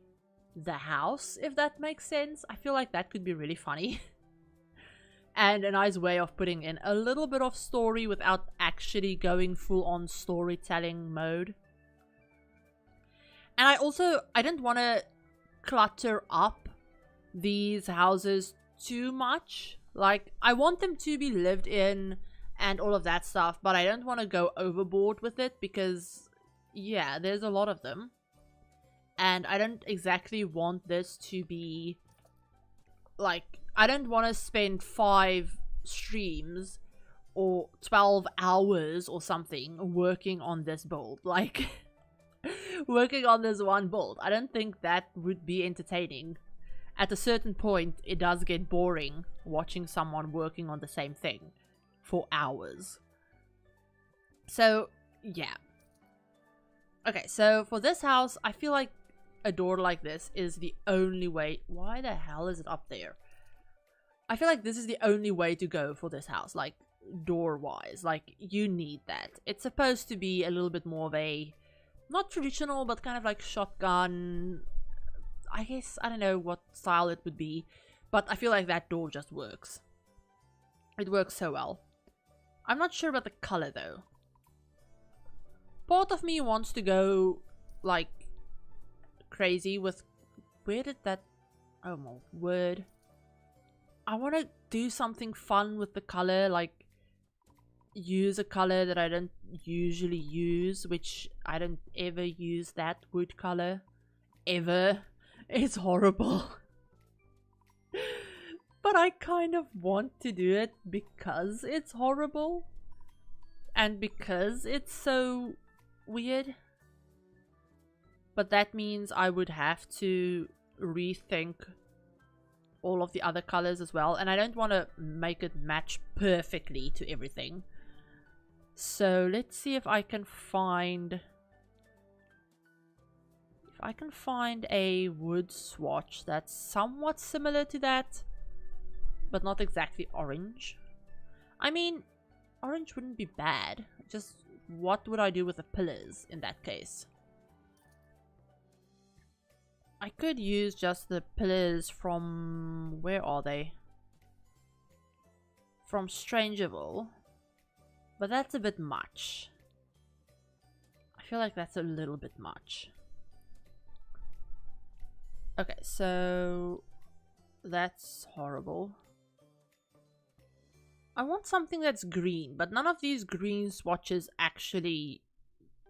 the house, if that makes sense. I feel like that could be really funny. And a nice way of putting in a little bit of story without actually going full on storytelling mode. And I didn't want to clutter up these houses too much. Like, I want them to be lived in and all of that stuff, but I don't want to go overboard with it because, yeah, there's a lot of them. And I don't exactly want this to be, like, I don't want to spend 5 streams or 12 hours or something working on this build. Like, working on this one build. I don't think that would be entertaining. At a certain point, it does get boring watching someone working on the same thing for hours. So, yeah. Okay, so for this house, I feel like a door like this is the only way. Why the hell is it up there? I feel like this is the only way to go for this house, like, door-wise. Like, you need that. It's supposed to be a little bit more of a, not traditional, but kind of like shotgun, I guess, I don't know what style it would be, but I feel like that door just works. It works so well. I'm not sure about the color though. Part of me wants to go like crazy with, where did that, oh my word. I want to do something fun with the color, like use a color that I don't usually use, which I don't ever use that wood color ever. It's horrible. But I kind of want to do it because it's horrible and because it's so weird. But that means I would have to rethink all of the other colors as well, and I don't want to make it match perfectly to everything. So let's see if I can find a wood swatch that's somewhat similar to that, but not exactly orange. I mean, orange wouldn't be bad. Just what would I do with the pillars in that case? I could use just the pillars from, where are they? From Strangerville. But that's a bit much. I feel like that's a little bit much. Okay, so that's horrible. I want something that's green, but none of these green swatches actually,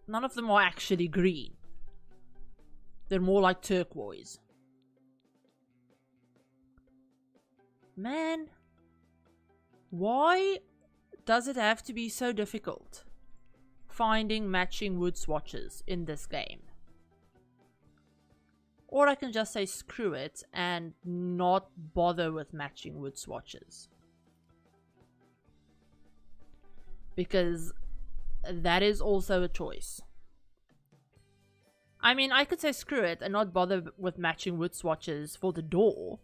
none of them are actually green. They're more like turquoise. Man, why does it have to be so difficult finding matching wood swatches in this game? Or I can just say screw it and not bother with matching wood swatches. Because that is also a choice. I mean, I could say screw it and not bother with matching wood swatches for the door.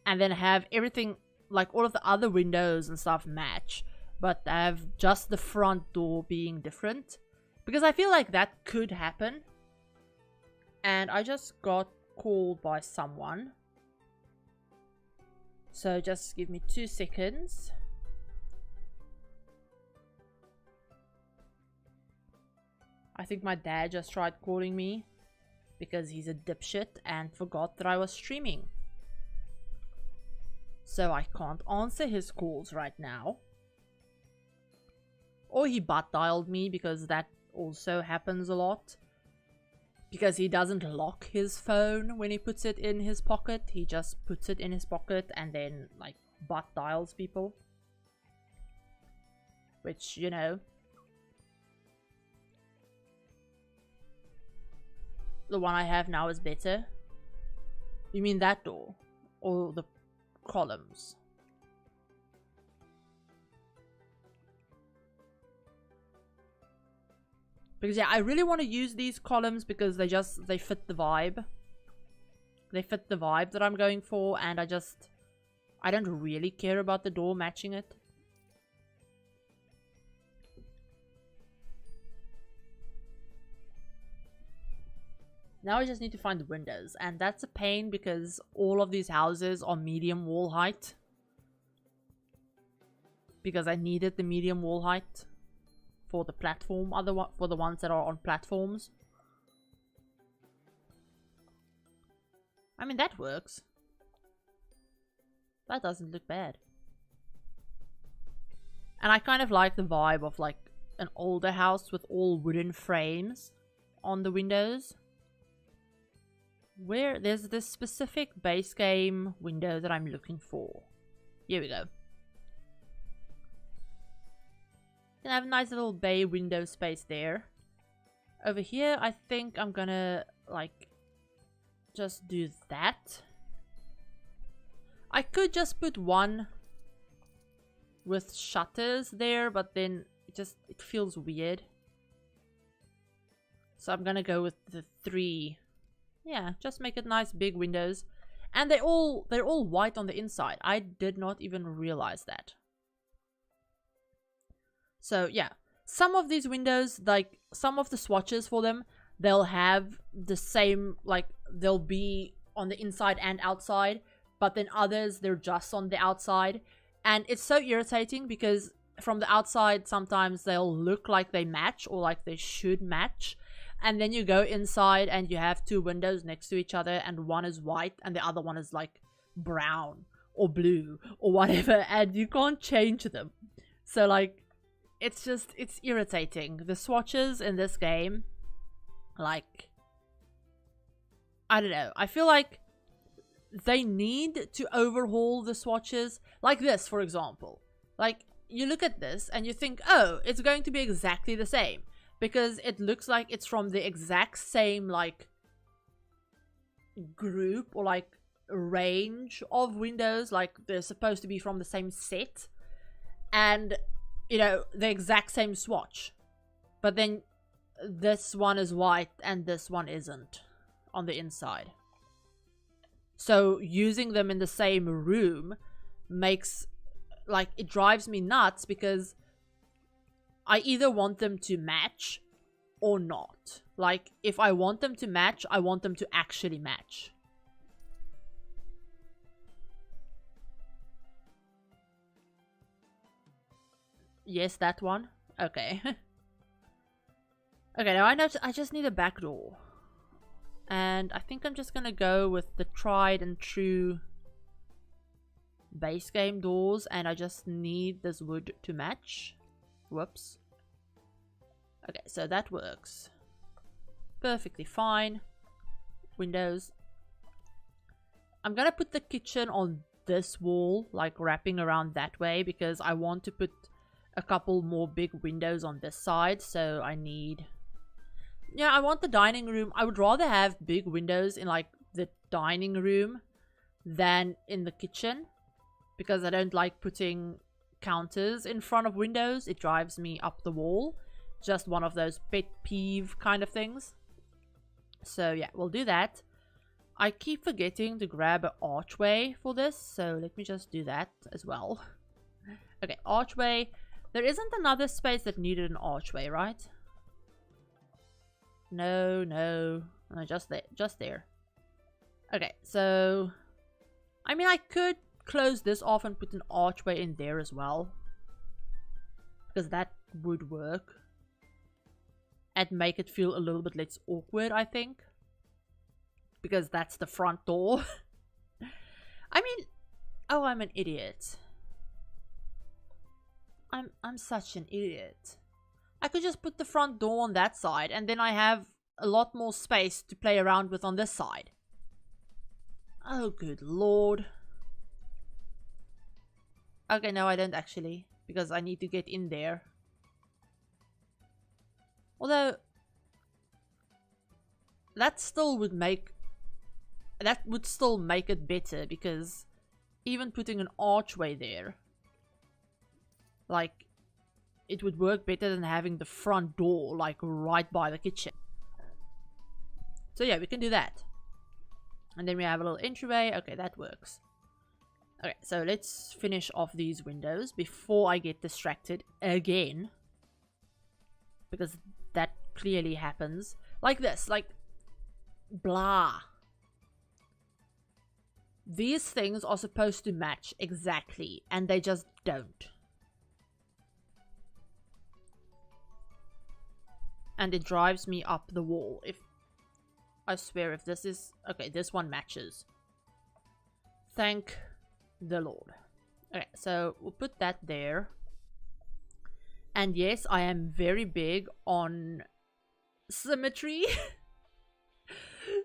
And then have everything, like all of the other windows and stuff match. But have just the front door being different. Because I feel like that could happen. And I just got called by someone. So just give me 2 seconds. I think my dad just tried calling me because he's a dipshit and forgot that I was streaming. So I can't answer his calls right now. Or he butt dialed me, because that also happens a lot. Because he doesn't lock his phone when he puts it in his pocket. He just puts it in his pocket and then like butt dials people. Which, you know. The one I have now is better. You mean that door? Or the columns? Because yeah, I really want to use these columns because they fit the vibe. They fit the vibe that I'm going for, and I don't really care about the door matching it. Now I just need to find the windows, and that's a pain because all of these houses are medium wall height. Because I needed the medium wall height for the platform, for the ones that are on platforms. I mean, that works. That doesn't look bad. And I kind of like the vibe of like an older house with all wooden frames on the windows. Where there's this specific base game window that I'm looking for. Here we go. Gonna have a nice little bay window space there. Over here, I think I'm gonna like just do that. I could just put one with shutters there, but then it feels weird. So I'm gonna go with the 3. Yeah, just make it nice big windows. And they're all white on the inside. I did not even realize that. So yeah, some of these windows, like some of the swatches for them, they'll have the same, like they'll be on the inside and outside, but then others, they're just on the outside. And it's so irritating because from the outside, sometimes they'll look like they match or like they should match. And then you go inside and you have two windows next to each other, and one is white and the other one is like brown or blue or whatever, and you can't change them. So like, it's irritating. The swatches in this game, like, I don't know. I feel like they need to overhaul the swatches. Like this, for example. Like, you look at this and you think, oh, it's going to be exactly the same. Because it looks like it's from the exact same, like, group or, like, range of windows. Like, they're supposed to be from the same set. And, you know, the exact same swatch. But then this one is white and this one isn't on the inside. So using them in the same room makes, like, it drives me nuts, because I either want them to match or not. Like, if I want them to match, I want them to actually match. Yes, that one. Okay. Okay, now I know I just need a back door. And I think I'm just gonna go with the tried and true base game doors, and I just need this wood to match. Whoops. Okay, so that works perfectly fine. Windows. I'm gonna put the kitchen on this wall, like wrapping around that way, because I want to put a couple more big windows on this side. So I need... Yeah, I want the dining room. I would rather have big windows in, like, the dining room than in the kitchen, because I don't like putting counters in front of windows. It drives me up the wall. Just one of those pet peeve kind of things. So yeah, we'll do that. I keep forgetting to grab an archway for this, so let me just do that as well. Okay, archway. There isn't another space that needed an archway, right? No, just there. Okay, so I mean, I could close this off and put an archway in there as well, because that would work and make it feel a little bit less awkward, I think, because that's the front door. I mean, oh, I'm an idiot. I'm such an idiot. I could just put the front door on that side, and then I have a lot more space to play around with on this side. Oh, good lord. Okay, no, I don't actually, because I need to get in there. Although, that would still make it better, because even putting an archway there, like, it would work better than having the front door, like, right by the kitchen. So yeah, we can do that. And then we have a little entryway. Okay, that works. Okay, so let's finish off these windows before I get distracted again, because that clearly happens. Like this, like, blah. These things are supposed to match exactly, and they just don't. And it drives me up the wall. I swear, if this is... Okay, this one matches. Thank the Lord. Okay, so we'll put that there. And yes, I am very big on symmetry.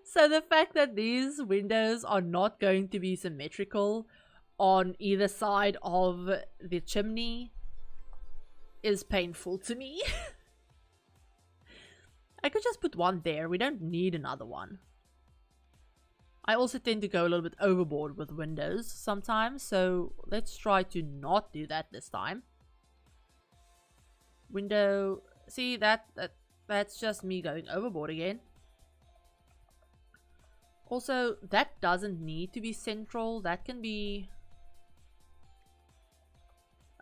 So the fact that these windows are not going to be symmetrical on either side of the chimney is painful to me. I could just put one there. We don't need another one. I also tend to go a little bit overboard with windows sometimes, so let's try to not do that this time. Window. See, that's just me going overboard again. Also, that doesn't need to be central. That can be...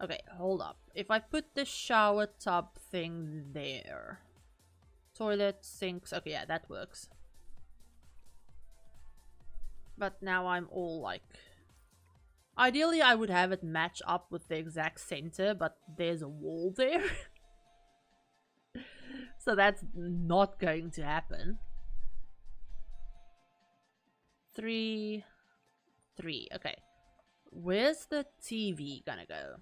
Okay, hold up. If I put the shower tub thing there... Toilet, sinks. Okay, yeah, that works. But now I'm all like Ideally, I would have it match up with the exact center, but there's a wall there. So that's not going to happen. 3, 3. Okay. Where's the TV gonna go?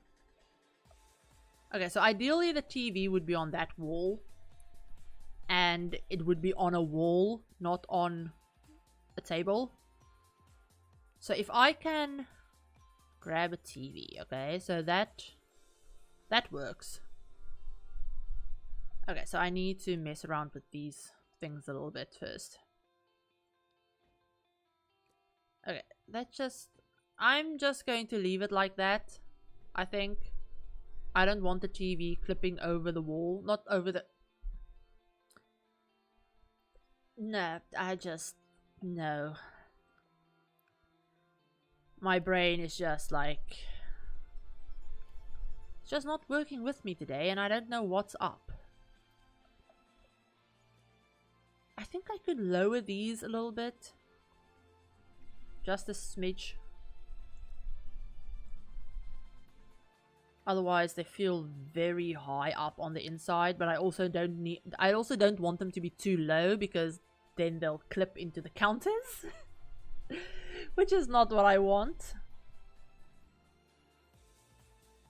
Okay, so ideally the TV would be on that wall. And it would be on a wall, not on a table. So if I can grab a TV, okay, so that works. Okay, so I need to mess around with these things a little bit first. Okay, I'm just going to leave it like that, I think. I don't want the TV clipping over the wall, not over the... No, no. My brain is just like... It's just not working with me today, and I don't know what's up. I think I could lower these a little bit. Just a smidge. Otherwise they feel very high up on the inside, but I also don't want them to be too low because then they'll clip into the counters. Which is not what I want.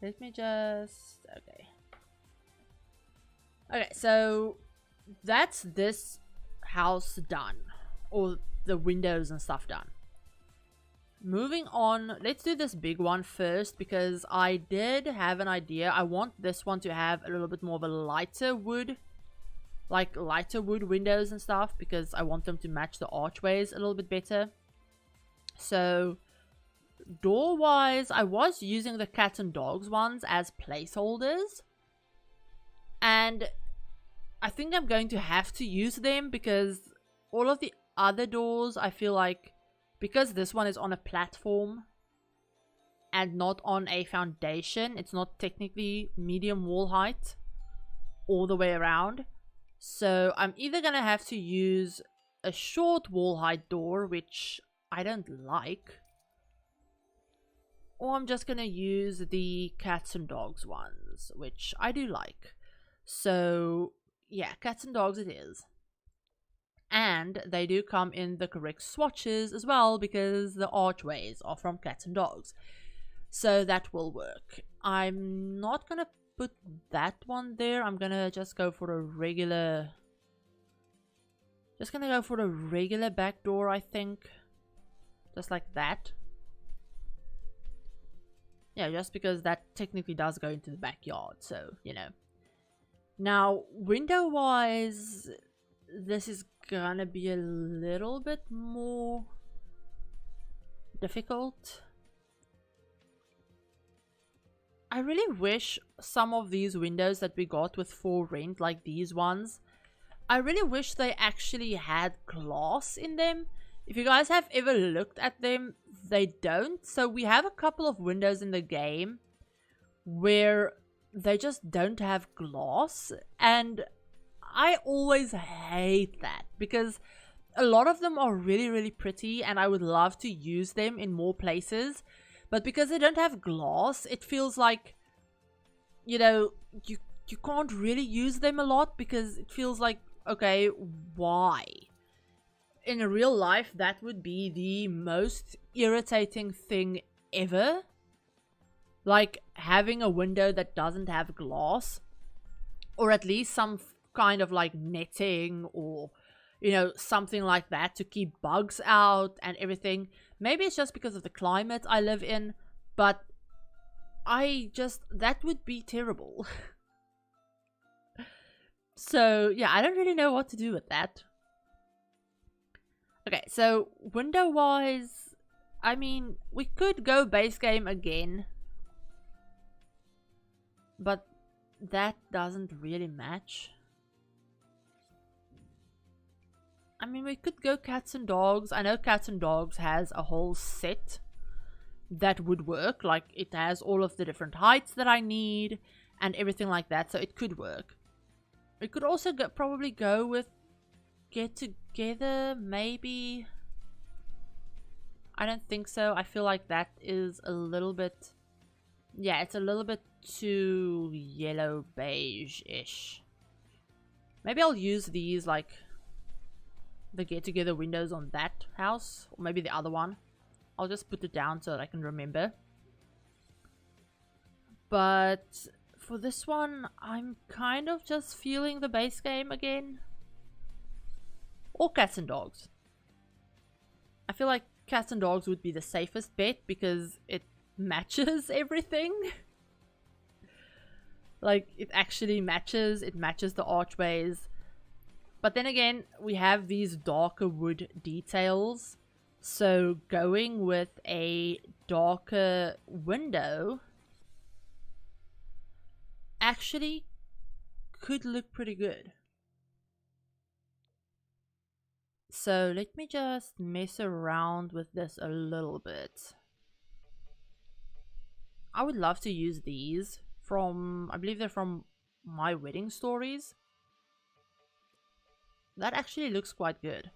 Let me just... Okay. Okay, so that's this house done. Or the windows and stuff done. Moving on, let's do this big one first because I did have an idea. I want this one to have a little bit more of a lighter wood. Like lighter wood windows and stuff because I want them to match the archways a little bit better. So, door-wise, I was using the cats and dogs ones as placeholders. And I think I'm going to have to use them because all of the other doors, I feel like, because this one is on a platform and not on a foundation, it's not technically medium wall height all the way around. So I'm either going to have to use a short wall height door, which I don't like, or I'm just going to use the cats and dogs ones, which I do like. So yeah, cats and dogs it is. And they do come in the correct swatches as well because the archways are from cats and dogs. So that will work. I'm not going to put that one there. I'm going to just go for a regular... Just going to go for a regular back door, I think. Just like that. Yeah, just because that technically does go into the backyard. So, you know. Now, window-wise... This is gonna be a little bit more difficult. I really wish some of these windows that we got with for rent, like these ones, I really wish they actually had glass in them. If you guys have ever looked at them, they don't. So we have a couple of windows in the game where they just don't have glass, and I always hate that because a lot of them are really, really pretty and I would love to use them in more places. But because they don't have glass, it feels like, you know, you can't really use them a lot because it feels like, okay, why? In real life, that would be the most irritating thing ever. Like having a window that doesn't have glass, or at least some kind of like netting or, you know, something like that to keep bugs out and everything. Maybe it's just because of the climate I live in, but that would be terrible. So yeah, I don't really know what to do with that. Okay, so window wise, I mean, we could go base game again, but that doesn't really match. I mean, we could go cats and dogs. I know cats and dogs has a whole set that would work. Like, it has all of the different heights that I need and everything like that. So it could work. We could also probably go with get together, maybe. I don't think so. I feel like that is a little bit... Yeah, it's a little bit too yellow beige-ish. Maybe I'll use these, like, the get-together windows on that house. Or maybe the other one. I'll just put it down so that I can remember. But for this one, I'm kind of just feeling the base game again. Or cats and dogs. I feel like cats and dogs would be the safest bet because it matches everything. Like, it actually matches. It matches the archways. But then again, we have these darker wood details. So going with a darker window actually could look pretty good. So let me just mess around with this a little bit. I would love to use these from, I believe they're from My Wedding Stories. That actually looks quite good.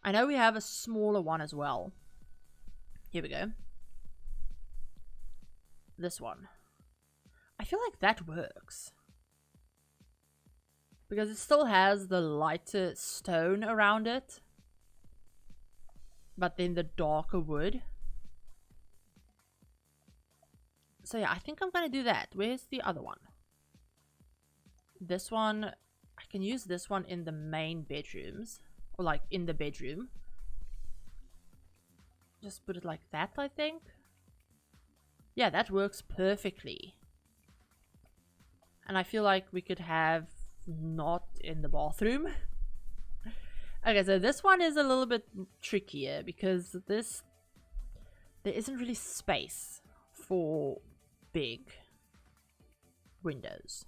I know we have a smaller one as well. Here we go. This one. I feel like that works. Because it still has the lighter stone around it. But then the darker wood. So yeah, I think I'm gonna do that. Where's the other one? This one, I can use this one in the main bedrooms. Or like in the bedroom. Just put it like that, I think. Yeah, that works perfectly. And I feel like we could have not in the bathroom. Okay, so this one is a little bit trickier because there isn't really space for big windows.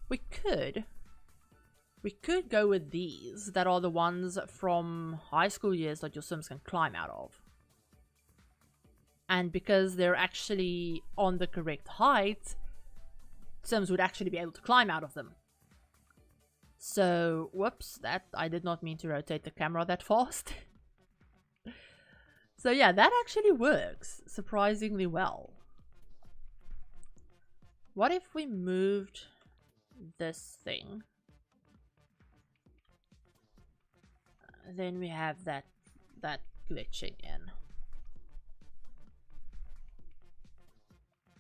We could go with these that are the ones from high school years that your Sims can climb out of. And because they're actually on the correct height, Sims would actually be able to climb out of them. So, whoops, I did not mean to rotate the camera that fast. So yeah, that actually works surprisingly well. What if we moved this thing? Then we have that glitching in.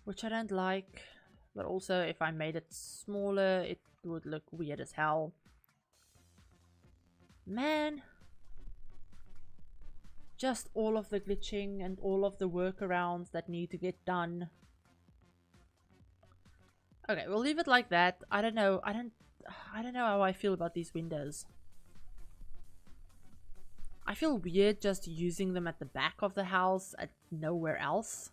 Which I don't like. But also, if I made it smaller, it would look weird as hell. Man. Just all of the glitching and all of the workarounds that need to get done. Okay, we'll leave it like that. I don't know. I don't know how I feel about these windows. I feel weird just using them at the back of the house and nowhere else.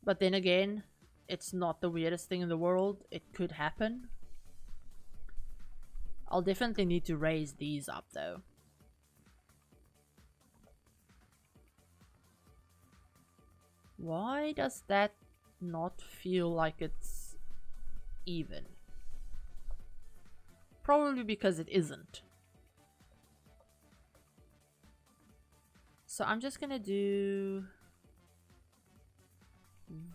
But then again, it's not the weirdest thing in the world. It could happen. I'll definitely need to raise these up though. Why does that not feel like it's even? Probably because it isn't. So I'm just gonna do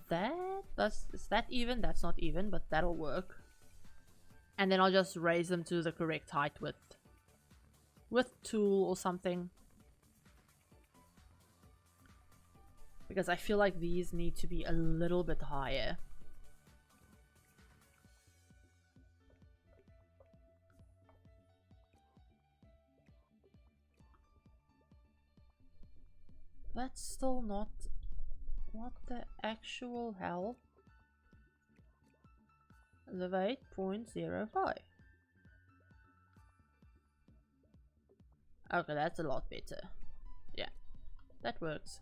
that. Is that even? That's not even, but that'll work. And then I'll just raise them to the correct height with tool or something. Because I feel like these need to be a little bit higher. That's still not... What the actual hell? The 8.05. Okay, that's a lot better. Yeah, that works.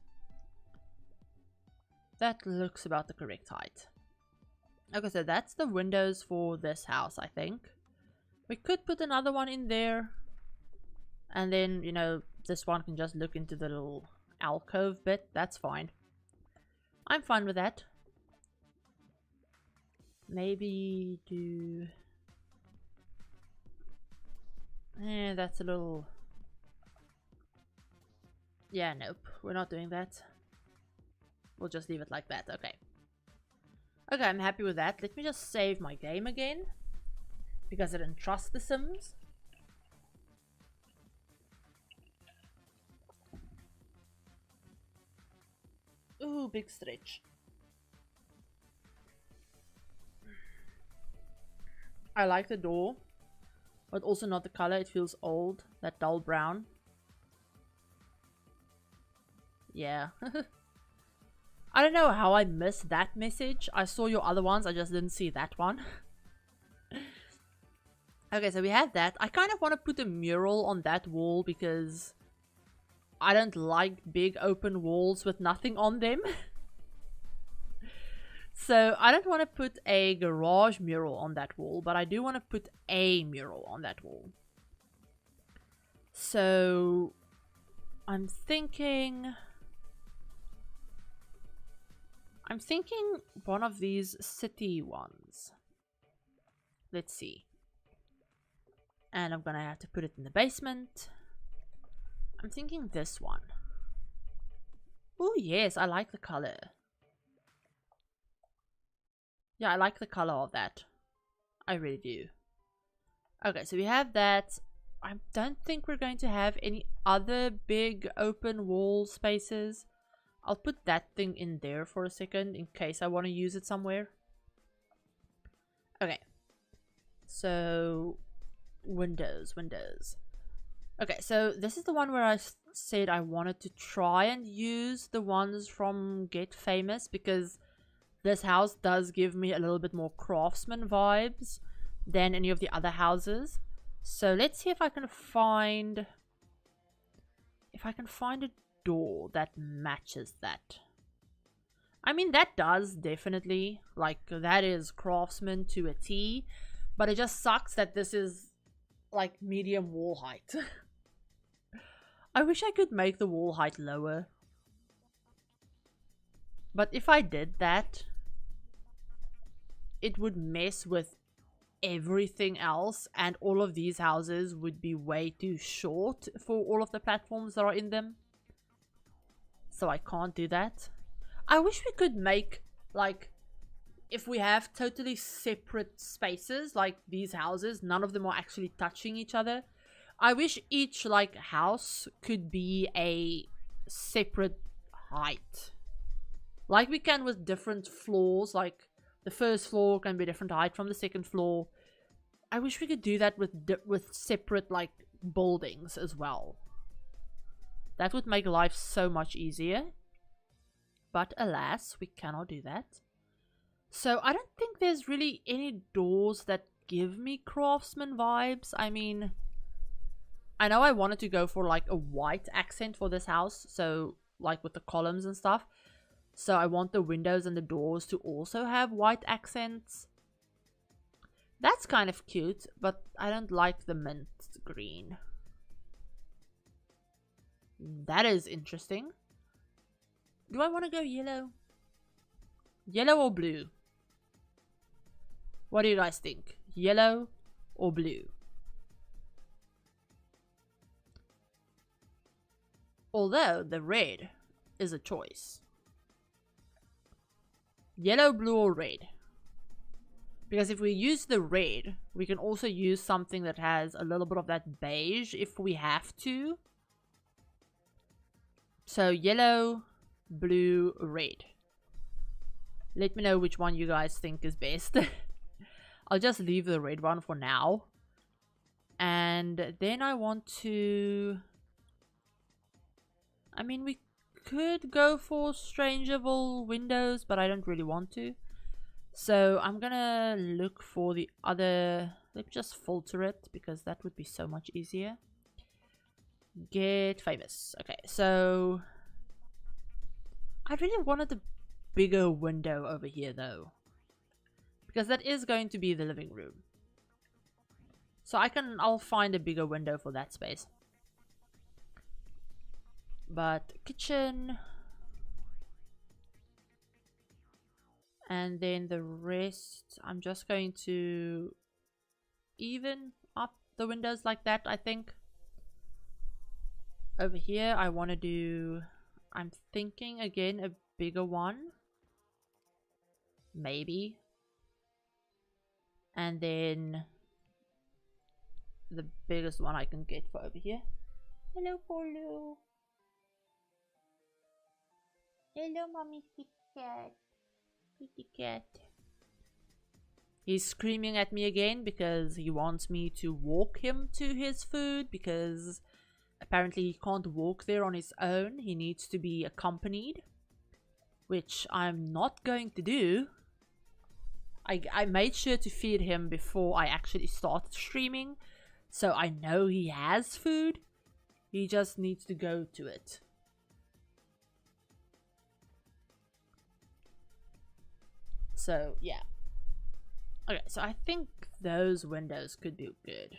That looks about the correct height. Okay, so that's the windows for this house, I think. We could put another one in there. And then, you know, this one can just look into the little alcove bit. That's fine. I'm fine with that. Maybe do... That's a little... Yeah, nope. We're not doing that. We'll just leave it like that. Okay. Okay, I'm happy with that. Let me just save my game again. Because I didn't trust the Sims. Ooh, big stretch. I like the door. But also not the color. It feels old. That dull brown. Yeah. I don't know how I missed that message. I saw your other ones. I just didn't see that one. Okay, so we have that. I kind of want to put a mural on that wall because I don't like big open walls with nothing on them. So I don't want to put a garage mural on that wall, but I do want to put a mural on that wall. So I'm thinking one of these city ones. Let's see. And I'm gonna have to put it in the basement. I'm thinking this one. Oh yes, I like the color. Yeah, I like the color of that. I really do. Okay, so we have that. I don't think we're going to have any other big open wall spaces. I'll put that thing in there for a second in case I want to use it somewhere. Okay. So, windows. Okay, so this is the one where I said I wanted to try and use the ones from Get Famous because this house does give me a little bit more craftsman vibes than any of the other houses. So let's see if I can find a door that matches that. I mean, that does definitely, like, that is craftsman to a T, but it just sucks that this is like medium wall height. I wish I could make the wall height lower. But if I did that, it would mess with everything else, and all of these houses would be way too short for all of the platforms that are in them. So I can't do that. I wish we could make, like, if we have totally separate spaces, like these houses, none of them are actually touching each other. I wish each, like, house could be a separate height. Like we can with different floors, like the first floor can be a different height from the second floor. I wish we could do that with separate, like, buildings as well. That would make life so much easier. But alas, we cannot do that. So I don't think there's really any doors that give me craftsman vibes. I mean, I know I wanted to go for like a white accent for this house. So like with the columns and stuff. So I want the windows and the doors to also have white accents. That's kind of cute, but I don't like the mint green. That is interesting. Do I want to go yellow? Yellow or blue? What do you guys think? Yellow or blue? Although the red is a choice. Yellow, blue, or red? Because if we use the red, we can also use something that has a little bit of that beige if we have to. So yellow, blue, red. Let me know which one you guys think is best. I'll just leave the red one for now. And then I want to... I mean, we could go for Strangerville windows, but I don't really want to. So I'm gonna look for the other... Let me just filter it, because that would be so much easier. Get Famous. Okay, so... I really wanted a bigger window over here, though. Because that is going to be the living room. So I'll find a bigger window for that space. But kitchen. And then the rest, I'm just going to even up the windows like that, I think. Over here, I want to do, I'm thinking again, a bigger one. Maybe. And then the biggest one I can get for over here. Hello, Polo. Hello, mommy cat. Kitty cat. He's screaming at me again because he wants me to walk him to his food, because apparently he can't walk there on his own. He needs to be accompanied, which I'm not going to do. I made sure to feed him before I actually started streaming, so I know he has food. He just needs to go to it. So, yeah. Okay, so I think those windows could be good.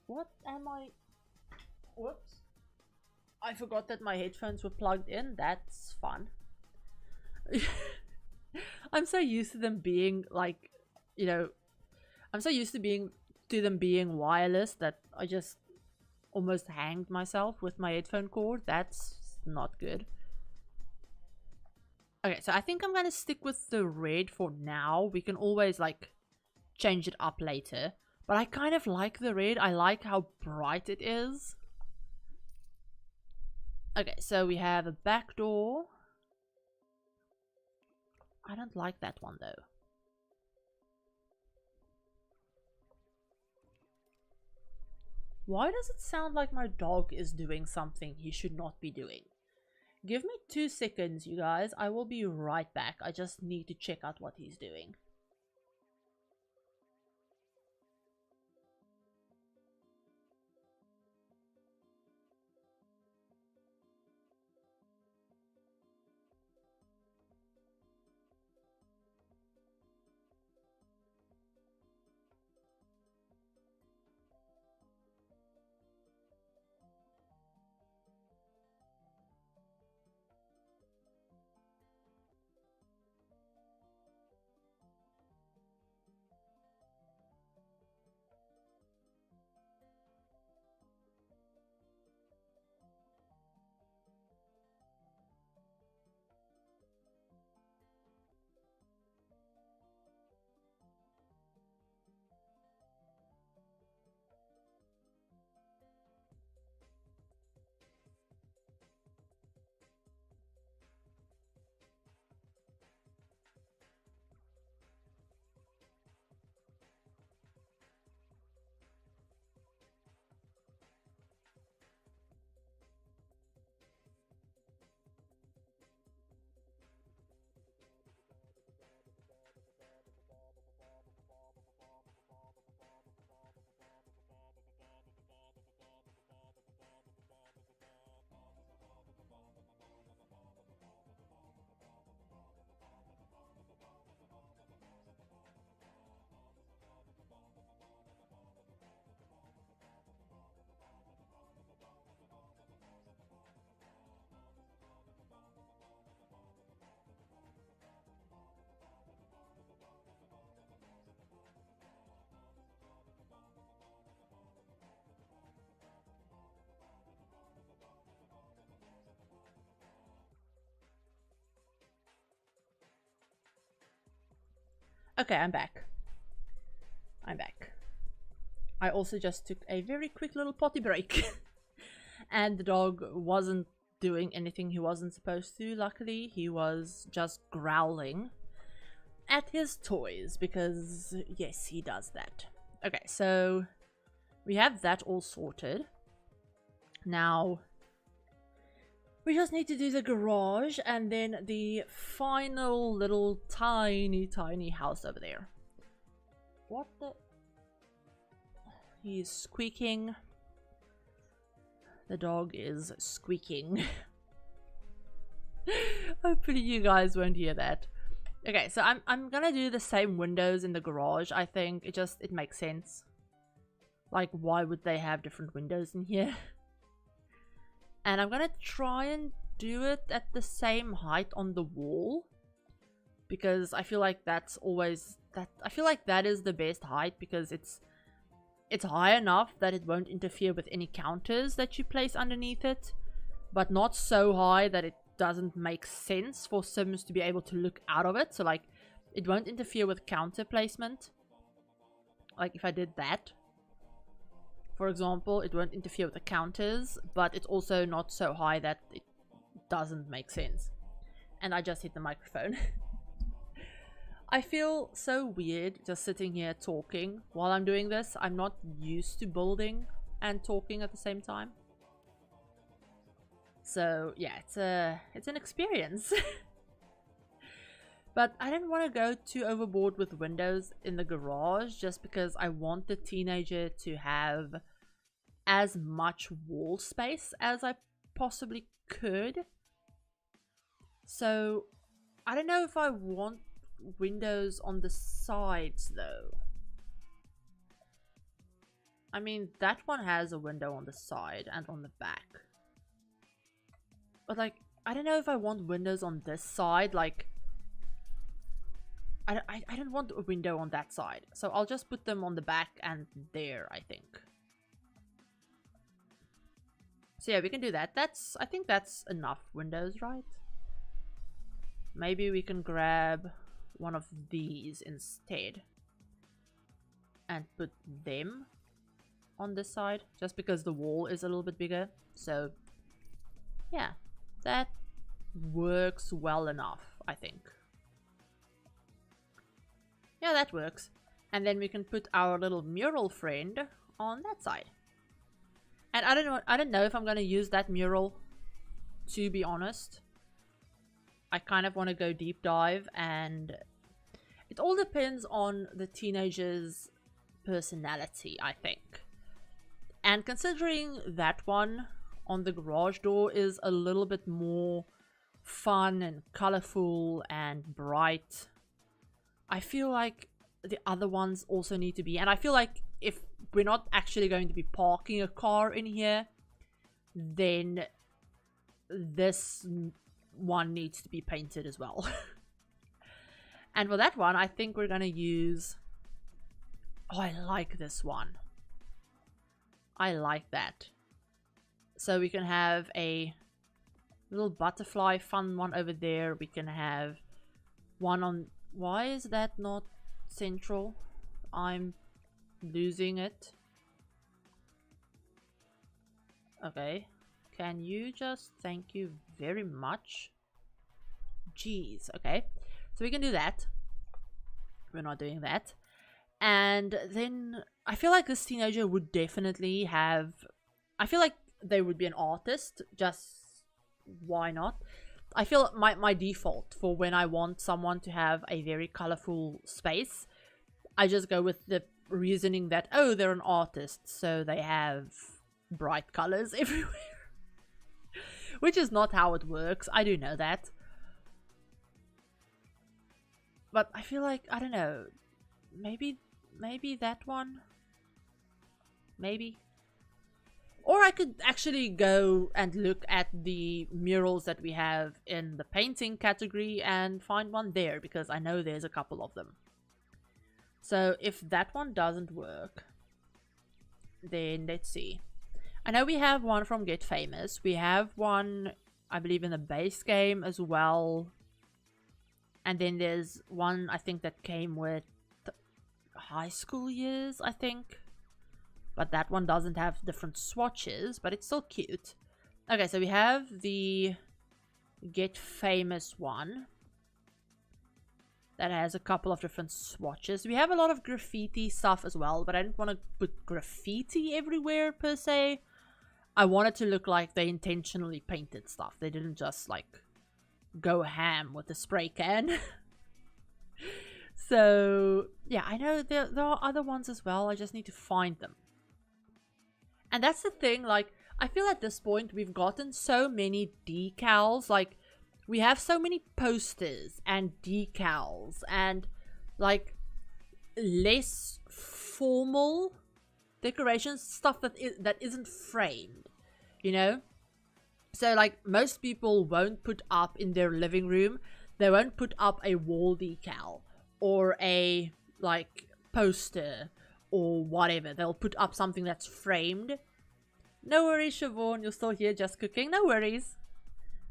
What am I... Whoops. I forgot that my headphones were plugged in. That's fun. I'm so used to them being like, you know, I'm so used to them being wireless that I just almost hanged myself with my headphone cord. That's not good. Okay, so I think I'm gonna stick with the red for now. We can always like change it up later, but I kind of like the red. I like how bright it is. Okay, so we have a back door. I don't like that one though. Why does it sound like my dog is doing something he should not be doing? Give me 2 seconds, you guys. I will be right back. I just need to check out what he's doing. Okay, I'm back. I'm back. I also just took a very quick little potty break. And the dog wasn't doing anything he wasn't supposed to, luckily. He was just growling at his toys, because yes, he does that. Okay, so we have that all sorted. Now we just need to do the garage and then the final little tiny house over there. What the... He's squeaking. The dog is squeaking. Hopefully you guys won't hear that. Okay, so I'm gonna do the same windows in the garage. I think it makes sense. Like, why would they have different windows in here? And I'm gonna try and do it at the same height on the wall, because I feel like that's always I feel like that is the best height because it's high enough that it won't interfere with any counters that you place underneath it, but not so high that it doesn't make sense for Sims to be able to look out of it. So like it won't interfere with counter placement. Like if I did that, for example, it won't interfere with the counters, but it's also not so high that it doesn't make sense. And I just hit the microphone. I feel so weird just sitting here talking while I'm doing this. I'm not used to building and talking at the same time. So yeah, it's an experience. But I didn't want to go too overboard with windows in the garage just because I want the teenager to have as much wall space as I possibly could. So I don't know if I want windows on the sides though. I mean, that one has a window on the side and on the back. But like, I don't know if I want windows on this side. Like, I don't want a window on that side. So I'll just put them on the back and there, I think. So yeah, we can do that. I think that's enough windows, right? Maybe we can grab one of these instead and put them on this side just because the wall is a little bit bigger. So yeah, that works well enough, I think. Yeah, that works. And then we can put our little mural friend on that side. And I don't know if I'm going to use that mural, to be honest. I kind of want to go deep dive, and it all depends on the teenager's personality, I think. And considering that one on the garage door is a little bit more fun and colorful and bright, I feel like the other ones also need to be. And I feel like if we're not actually going to be parking a car in here, then this one needs to be painted as well. And for that one, I think we're going to use... Oh, I like this one. I like that. So we can have a little butterfly fun one over there. We can have one on... Why is that not central? I'm losing it. Okay. Can you just... Thank you very much. Jeez. Okay. So we can do that. We're not doing that. And then I feel like this teenager would definitely have... I feel like they would be an artist. Just why not? I feel my default for when I want someone to have a very colorful space, I just go with the reasoning that, oh, they're an artist, so they have bright colors everywhere. Which is not how it works. I do know that. But I feel like, I don't know, maybe that one? Maybe? Or I could actually go and look at the murals that we have in the painting category and find one there, because I know there's a couple of them. So if that one doesn't work, then let's see. I know we have one from Get Famous. We have one, I believe, in the base game as well. And then there's one, I think, that came with high school years, I think. But that one doesn't have different swatches, but it's still cute. Okay, so we have the Get Famous one that has a couple of different swatches. We have a lot of graffiti stuff as well, but I didn't want to put graffiti everywhere per se. I wanted to look like they intentionally painted stuff. They didn't just like go ham with the spray can. So yeah, I know there are other ones as well. I just need to find them. And that's the thing, like, I feel at this point we've gotten so many decals, like, we have so many posters and decals and, like, less formal decorations, stuff that isn't framed, you know? So, like, most people won't put up in their living room, they won't put up a wall decal or a like poster or whatever. They'll put up something that's framed. No worries, Siobhan, you're still here just cooking. No worries.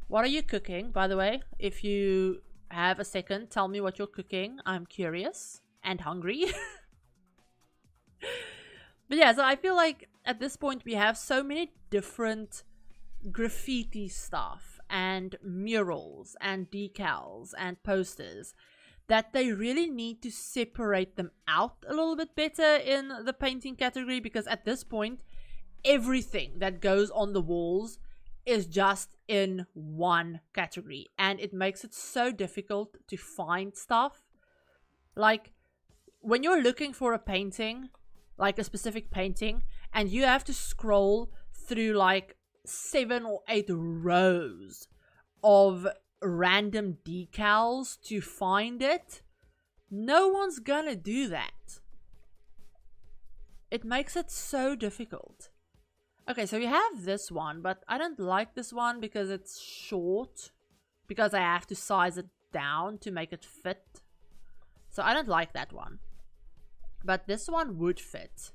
What are you cooking, by the way? If you have a second, tell me what you're cooking. I'm curious and hungry. But yeah, so I feel like at this point we have so many different graffiti stuff and murals and decals and posters that they really need to separate them out a little bit better in the painting category, because at this point everything that goes on the walls is just in one category, and it makes it so difficult to find stuff. Like when you're looking for a painting, like a specific painting, and you have to scroll through like 7 or 8 rows of random decals to find it, no one's gonna do that. It makes it so difficult. Okay, so we have this one, but I don't like this one because it's short, because I have to size it down to make it fit. So I don't like that one. But this one would fit.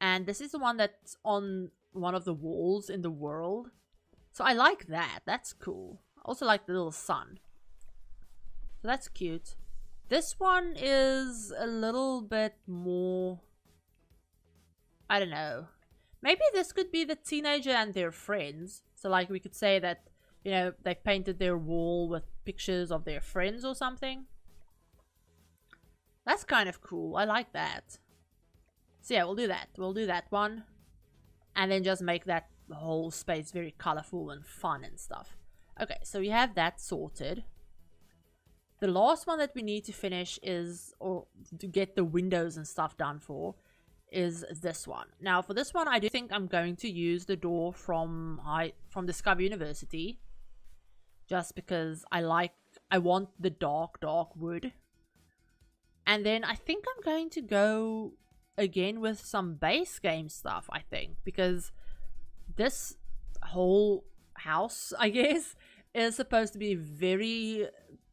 And this is the one that's on one of the walls in the world. So I like that. That's cool. I also like the little sun. So that's cute. This one is a little bit more... I don't know. Maybe this could be the teenager and their friends. So like we could say that, you know, they painted their wall with pictures of their friends or something. That's kind of cool. I like that. So yeah, we'll do that. We'll do that one. And then just make that whole space very colorful and fun and stuff. Okay, so we have that sorted. The last one that we need to finish is, or to get the windows and stuff done for, is this one. Now for this one, I do think I'm going to use the door from Discover University. Just because I want the dark wood. And then I think I'm going to go again with some base game stuff, I think. Because this whole house, I guess, is supposed to be very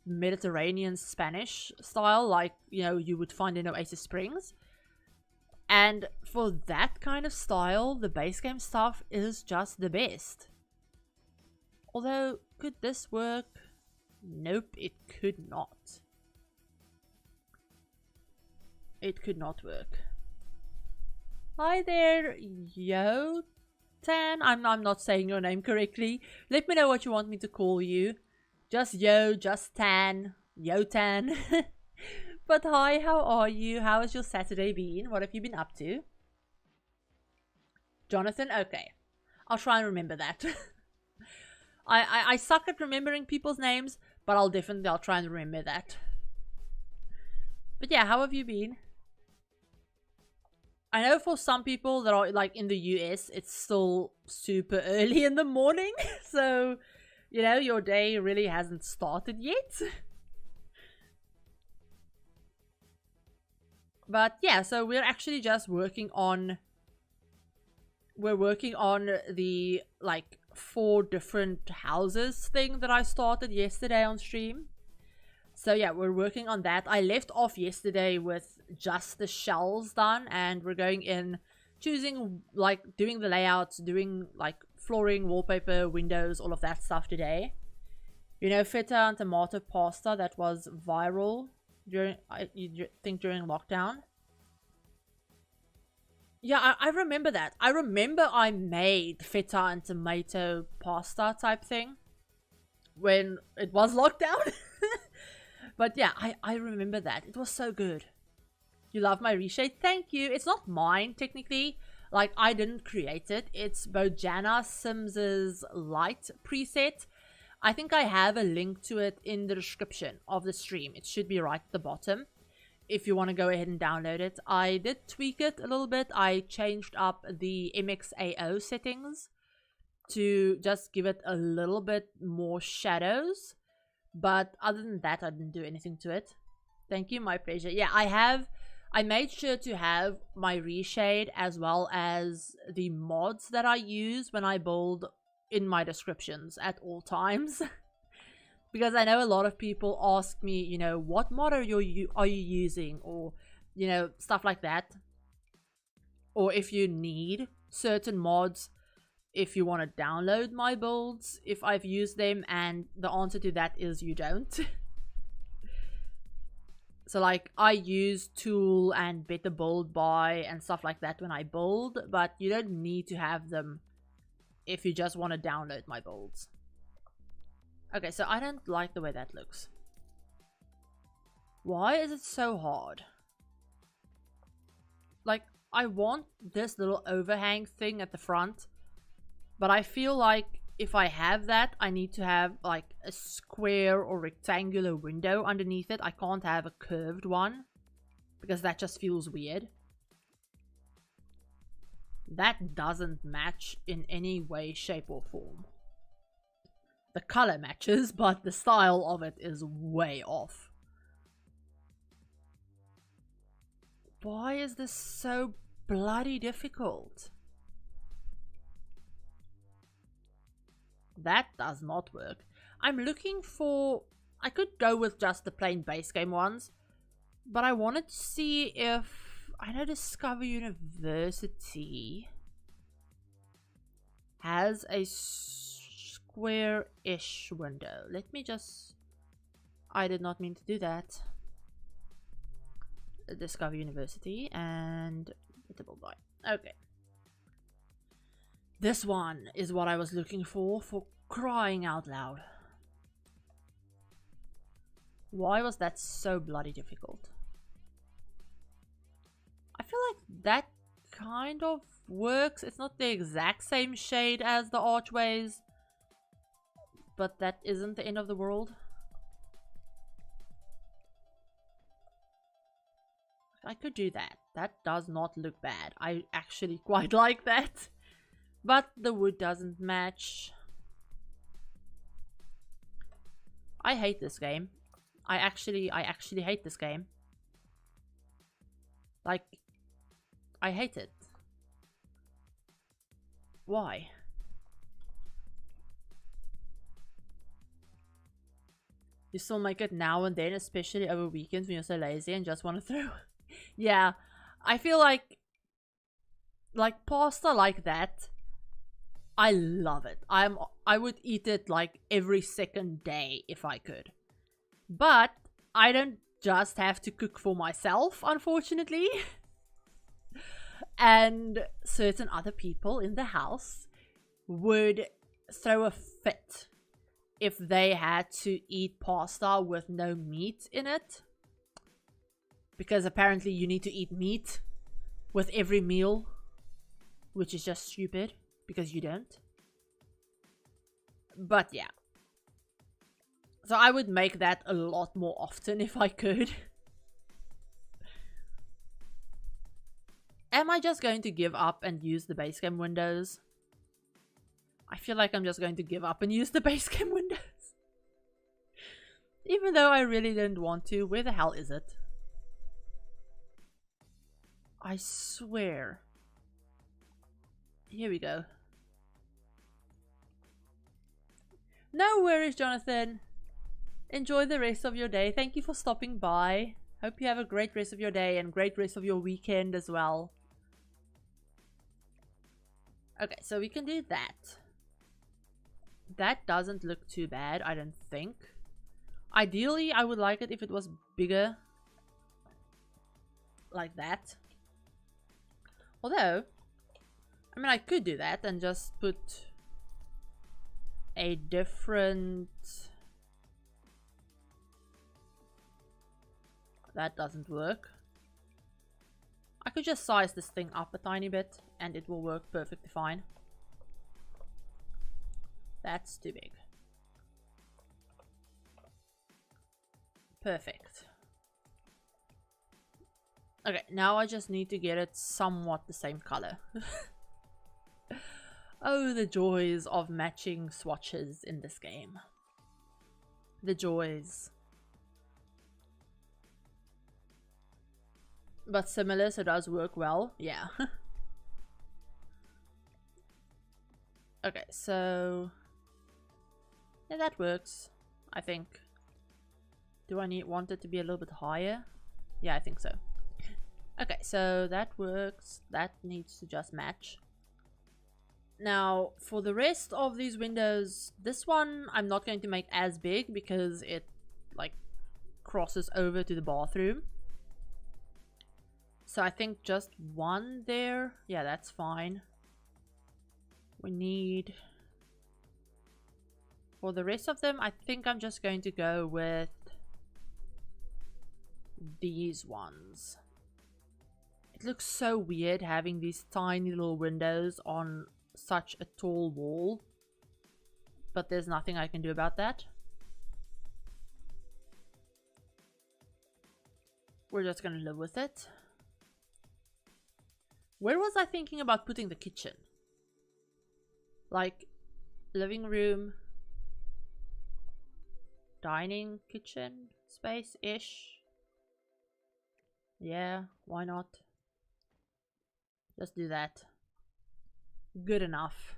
Mediterranean Spanish style. Like, you know, you would find in Oasis Springs. And for that kind of style, the base game stuff is just the best. Although, could this work? Nope, it could not. It could not work. Hi there, Yo Tan. I'm not saying your name correctly. Let me know what you want me to call you. Just Yo, just Tan, Yo Tan. But hi, how are you? How has your Saturday been? What have you been up to? Jonathan? Okay. I'll try and remember that. I suck at remembering people's names, but I'll try and remember that. But yeah, how have you been? I know for some people that are like in the US, it's still super early in the morning. So, you know, your day really hasn't started yet. But yeah, so we're actually just working on... We're working on the like 4 different houses thing that I started yesterday on stream. So yeah, we're working on that. I left off yesterday with just the shells done, and we're going in, choosing, like, doing the layouts, doing, like, flooring, wallpaper, windows, all of that stuff today. You know, feta and tomato pasta that was viral during, I think, during lockdown. Yeah, I remember that. I remember I made feta and tomato pasta type thing when it was lockdown. But yeah, I remember that. It was so good. You love my reshade? Thank you. It's not mine, technically. Like, I didn't create it. It's Bojana Sims's light preset. I think I have a link to it in the description of the stream. It should be right at the bottom if you want to go ahead and download it. I did tweak it a little bit. I changed up the MXAO settings to just give it a little bit more shadows. But other than that, I didn't do anything to it. Thank you, my pleasure. Yeah, I made sure to have my reshade as well as the mods that I use when I build in my descriptions at all times. Because I know a lot of people ask me, you know, what mod are you using, or, you know, stuff like that. Or if you need certain mods, if you want to download my builds, if I've used them, and the answer to that is you don't. So like, I use Tool and Better Build By and stuff like that when I build, but you don't need to have them if you just want to download my builds. Okay, so I don't like the way that looks. Why is it so hard? Like, I want this little overhang thing at the front, but I feel like if I have that, I need to have like a square or rectangular window underneath it. I can't have a curved one because that just feels weird. That doesn't match in any way, shape, or form. The color matches, but the style of it is way off. Why is this so bloody difficult? That does not work. I'm looking for... I could go with just the plain base game ones, but I wanted to see if... I know Discover University has a square-ish window. Let me just... I did not mean to do that. Discover University and... Okay. This one is what I was looking for crying out loud. Why was that so bloody difficult? I feel like that kind of works. It's not the exact same shade as the archways, but that isn't the end of the world. I could do that. That does not look bad. I actually quite like that. But the wood doesn't match. I hate this game. I actually hate this game. Like, I hate it. Why? You still make it now and then, especially over weekends when you're so lazy and just want to throw. Yeah, I feel like pasta like that, I love it. I would eat it like every second day if I could. But I don't just have to cook for myself, unfortunately. And certain other people in the house would throw a fit if they had to eat pasta with no meat in it. Because apparently you need to eat meat with every meal, which is just stupid because you don't. But yeah. So I would make that a lot more often if I could. Am I just going to give up and use the base game windows? I feel like I'm just going to give up and use the base game windows. Even though I really didn't want to. Where the hell is it? I swear. Here we go. No worries, Jonathan. Enjoy the rest of your day. Thank you for stopping by. Hope you have a great rest of your day and great rest of your weekend as well. Okay, so we can do that. That doesn't look too bad, I don't think. Ideally, I would like it if it was bigger. Like that. Although, I mean, I could do that and just put a different... That doesn't work. I could just size this thing up a tiny bit and it will work perfectly fine. That's too big. Perfect. Okay, now I just need to get it somewhat the same color. Oh, the joys of matching swatches in this game. The joys. But similar, so it does work well. Yeah. Okay, so... yeah, that works. I think. Do I want it to be a little bit higher? Yeah, I think so. Okay, so that works. That needs to just match. Now, for the rest of these windows, this one I'm not going to make as big because it, like, crosses over to the bathroom. So I think just one there. Yeah, that's fine. We need... For the rest of them, I think I'm just going to go with these ones. It looks so weird having these tiny little windows on such a tall wall, but there's nothing I can do about that. We're just gonna live with it. Where was I thinking about putting the kitchen? Like, living room, dining, kitchen space-ish. Yeah, why not? Just do that. Good enough.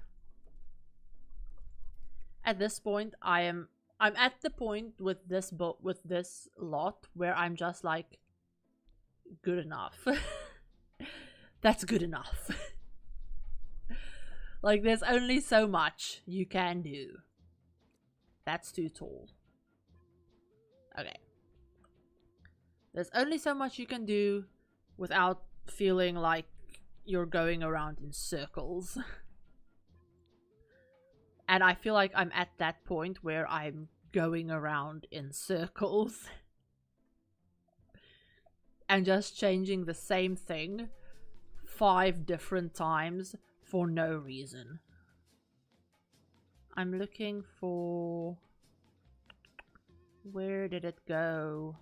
At this point, I'm at the point with this lot where I'm just like, good enough. That's good enough. Like, there's only so much you can do. That's too tall. Okay. There's only so much you can do without feeling like you're going around in circles. And I feel like I'm at that point where I'm going around in circles. And just changing the same thing 5 different times for no reason. I'm looking for... Where did it go?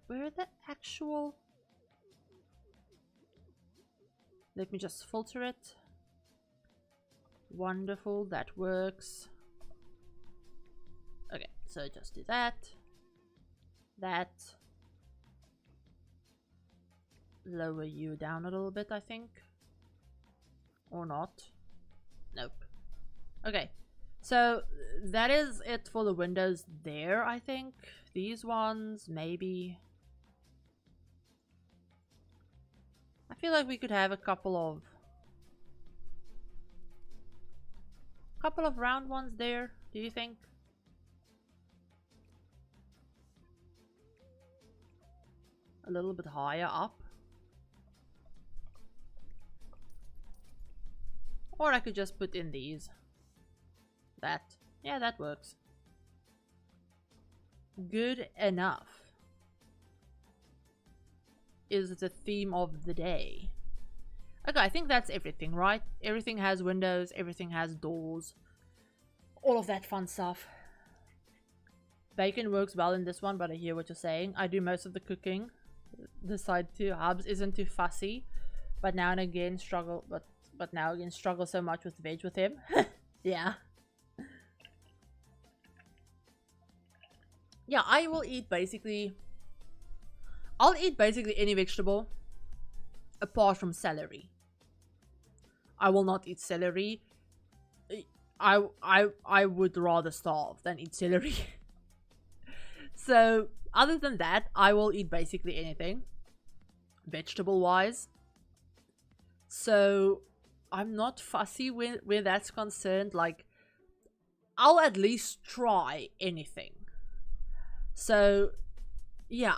Where the actual... Let me just filter it. Wonderful, that works. Okay, so just do that. That. Lower you down a little bit, I think. Or not. Nope. Okay, so that is it for the windows there, I think. These ones, maybe. I feel like we could have a couple of round ones there, do you think? A little bit higher up. Or I could just put in these. That. Yeah, that works. Good enough is the theme of the day. Okay, I think that's everything, right? Everything has windows, everything has doors. All of that fun stuff. Bacon works well in this one, but I hear what you're saying. I do most of the cooking. The side 2 hubs isn't too fussy, but now and again struggle struggle so much with veg with him. Yeah. Yeah, I will eat basically... I'll eat basically any vegetable apart from celery. I will not eat celery. I would rather starve than eat celery. So, other than that, I will eat basically anything, vegetable-wise. So, I'm not fussy where that's concerned. Like, I'll at least try anything. So, yeah,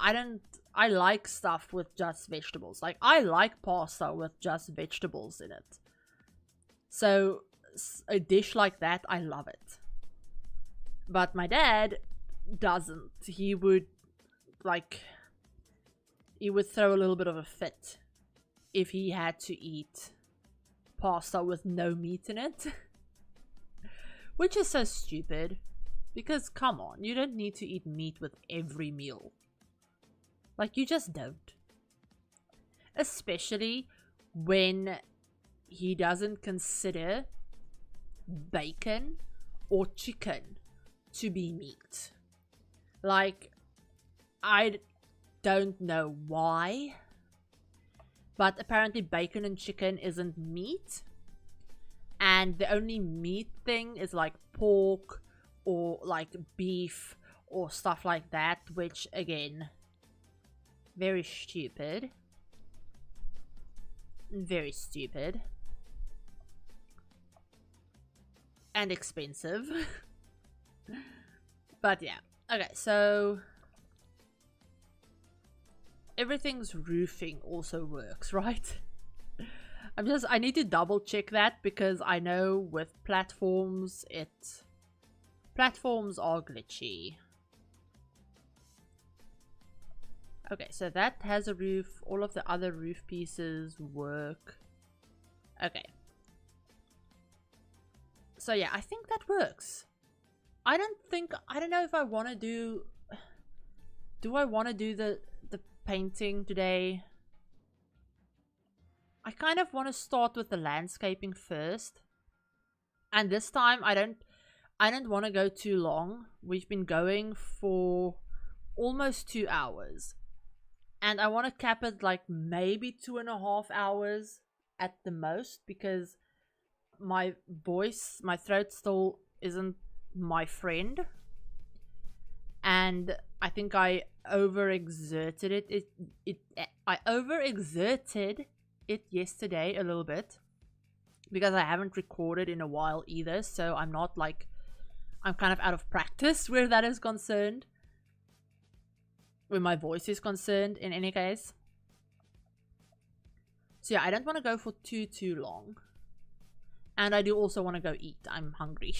I like stuff with just vegetables. Like, I like pasta with just vegetables in it. So, a dish like that, I love it. But my dad doesn't. He would throw a little bit of a fit if he had to eat pasta with no meat in it. Which is so stupid. Because, come on, you don't need to eat meat with every meal. Like, you just don't. Especially when he doesn't consider bacon or chicken to be meat. Like, I don't know why, but apparently bacon and chicken isn't meat. and the only meat thing is like pork or like beef or stuff like that, which again, very stupid. Very stupid. And expensive. But yeah. Okay, so everything's roofing also works, right? I need to double check that because I know with platforms platforms are glitchy. Okay, so that has a roof. All of the other roof pieces work. Okay. So yeah, I think that works. I don't know if I want to do I want to do the painting today? I kind of want to start with the landscaping first. And this time I don't want to go too long. We've been going for almost 2 hours. And I want to cap it like maybe 2.5 hours at the most, because my throat still isn't my friend. And I think I overexerted I overexerted it yesterday a little bit, because I haven't recorded in a while either, so I'm kind of out of practice where that is concerned. Where my voice is concerned, in any case. So yeah, I don't want to go for too long. And I do also want to go eat. I'm hungry.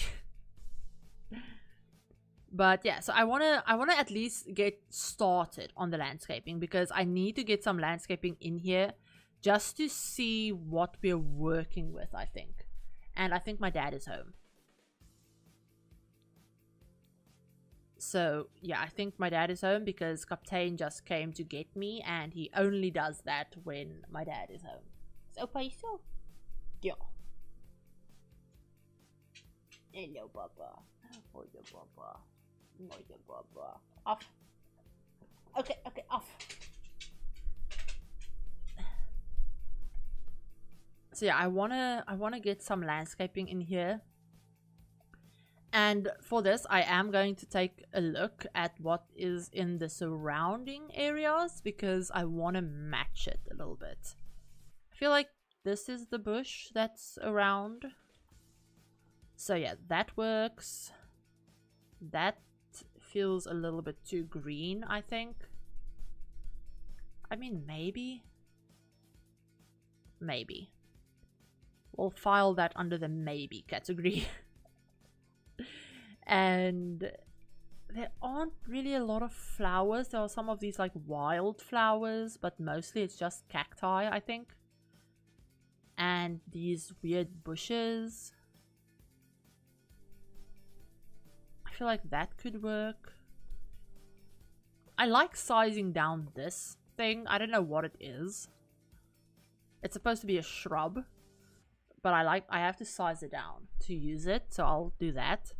But yeah, so I wanna at least get started on the landscaping, because I need to get some landscaping in here just to see what we're working with, I think. And I think my dad is home. So yeah, I think my dad is home because Captain just came to get me, and he only does that when my dad is home. So Paiso. Yeah. Hello, Papa. Oh, yeah, Papa. Oh, yeah, Papa. Off. Okay, off. So yeah, I wanna get some landscaping in here. And for this, I am going to take a look at what is in the surrounding areas, because I want to match it a little bit. I feel like this is the bush that's around. So yeah, that works. That feels a little bit too green, I think. I mean, maybe. Maybe. We'll file that under the maybe category. And there aren't really a lot of flowers. There are some of these like wild flowers, but mostly it's just cacti, I think. And these weird bushes. I feel like that could work. I like sizing down this thing. I don't know what it is. It's supposed to be a shrub, but I have to size it down to use it, so I'll do that.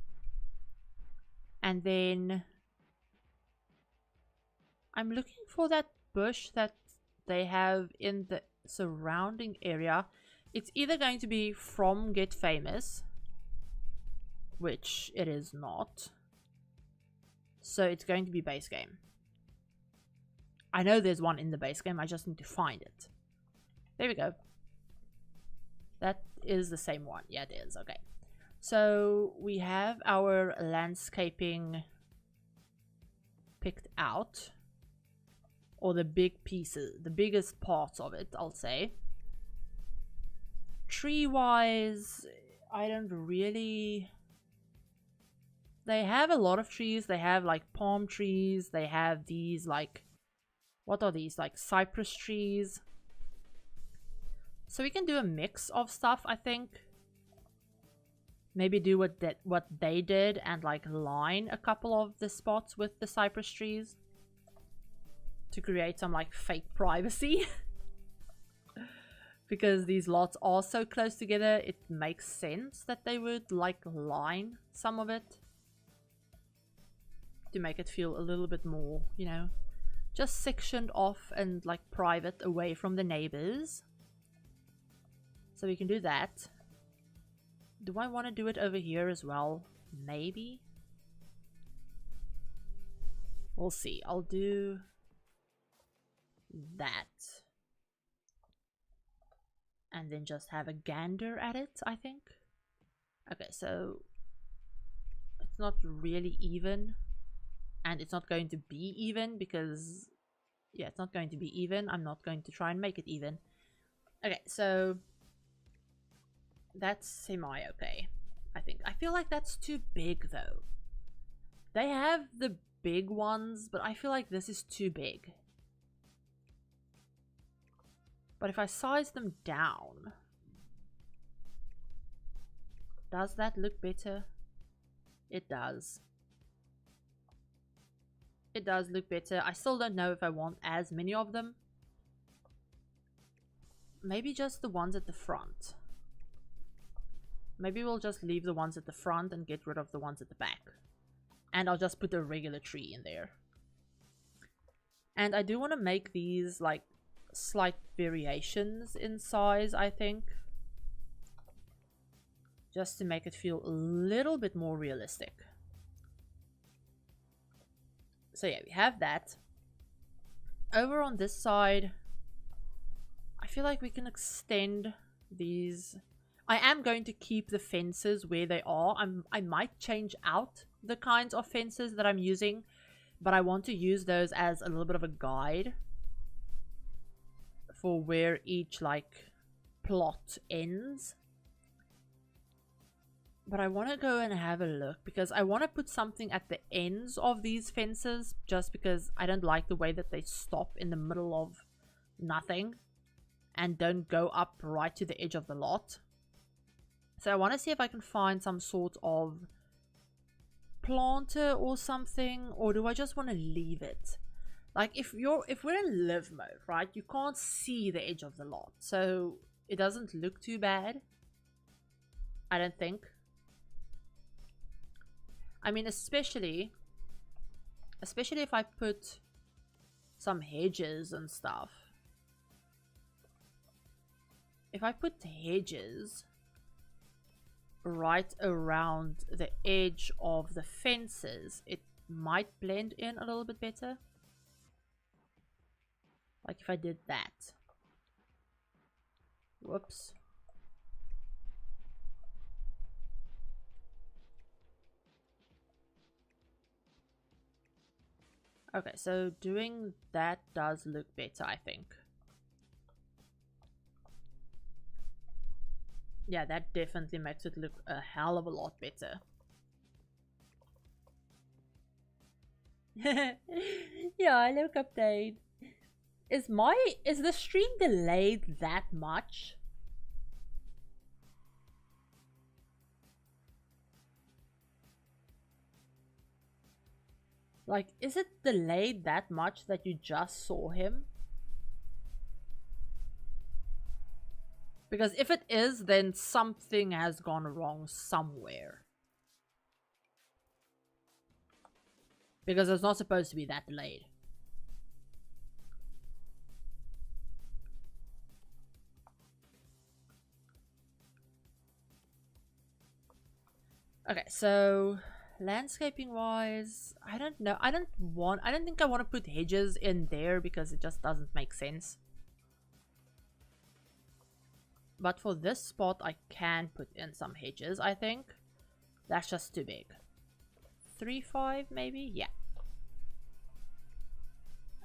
And then I'm looking for that bush that they have in the surrounding area. It's either going to be from Get Famous, which it is not. So it's going to be base game. I know there's one in the base game, I just need to find it. There we go. That is the same one. Yeah, it is. Okay. So we have our landscaping picked out, or the big pieces, the biggest parts of it, I'll say. Tree wise, I don't really. They have a lot of trees. They have like palm trees. They have these like, what are these, like cypress trees? So we can do a mix of stuff, I think. Maybe do what they did and like line a couple of the spots with the cypress trees to create some like fake privacy. Because these lots are so close together, it makes sense that they would like line some of it to make it feel a little bit more, you know, just sectioned off and like private away from the neighbors. So we can do that. Do I want to do it over here as well? Maybe. We'll see. I'll do that. And then just have a gander at it, I think. Okay, so it's not really even. And it's not going to be even because... yeah, it's not going to be even. I'm not going to try and make it even. Okay, so... that's semi-okay, I think. I feel like that's too big, though. They have the big ones, but I feel like this is too big. But if I size them down... does that look better? It does. It does look better. I still don't know if I want as many of them. Maybe just the ones at the front. Maybe we'll just leave the ones at the front and get rid of the ones at the back. And I'll just put a regular tree in there. And I do want to make these like slight variations in size, I think. Just to make it feel a little bit more realistic. So yeah, we have that. Over on this side, I feel like we can extend these. I am going to keep the fences where they are. I might change out the kinds of fences that I'm using, but I want to use those as a little bit of a guide for where each like plot ends. But I want to go and have a look because I want to put something at the ends of these fences just because I don't like the way that they stop in the middle of nothing and don't go up right to the edge of the lot. So I want to see if I can find some sort of planter or something, or do I just want to leave it? Like if we're in live mode, right, you can't see the edge of the lot, so it doesn't look too bad, I don't think. I mean, especially if I put some hedges and stuff. If I put hedges right around the edge of the fences, it might blend in a little bit better. Like if I did that. Whoops. Okay, so doing that does look better, I think. Yeah, that definitely makes it look a hell of a lot better. Yeah, look update. Is the stream delayed that much? Like, is it delayed that much that you just saw him? Because if it is, then something has gone wrong somewhere. Because it's not supposed to be that delayed. Okay, so landscaping wise, I don't know. I don't think I want to put hedges in there because it just doesn't make sense. But for this spot, I can put in some hedges, I think. That's just too big. 3-5 maybe? Yeah.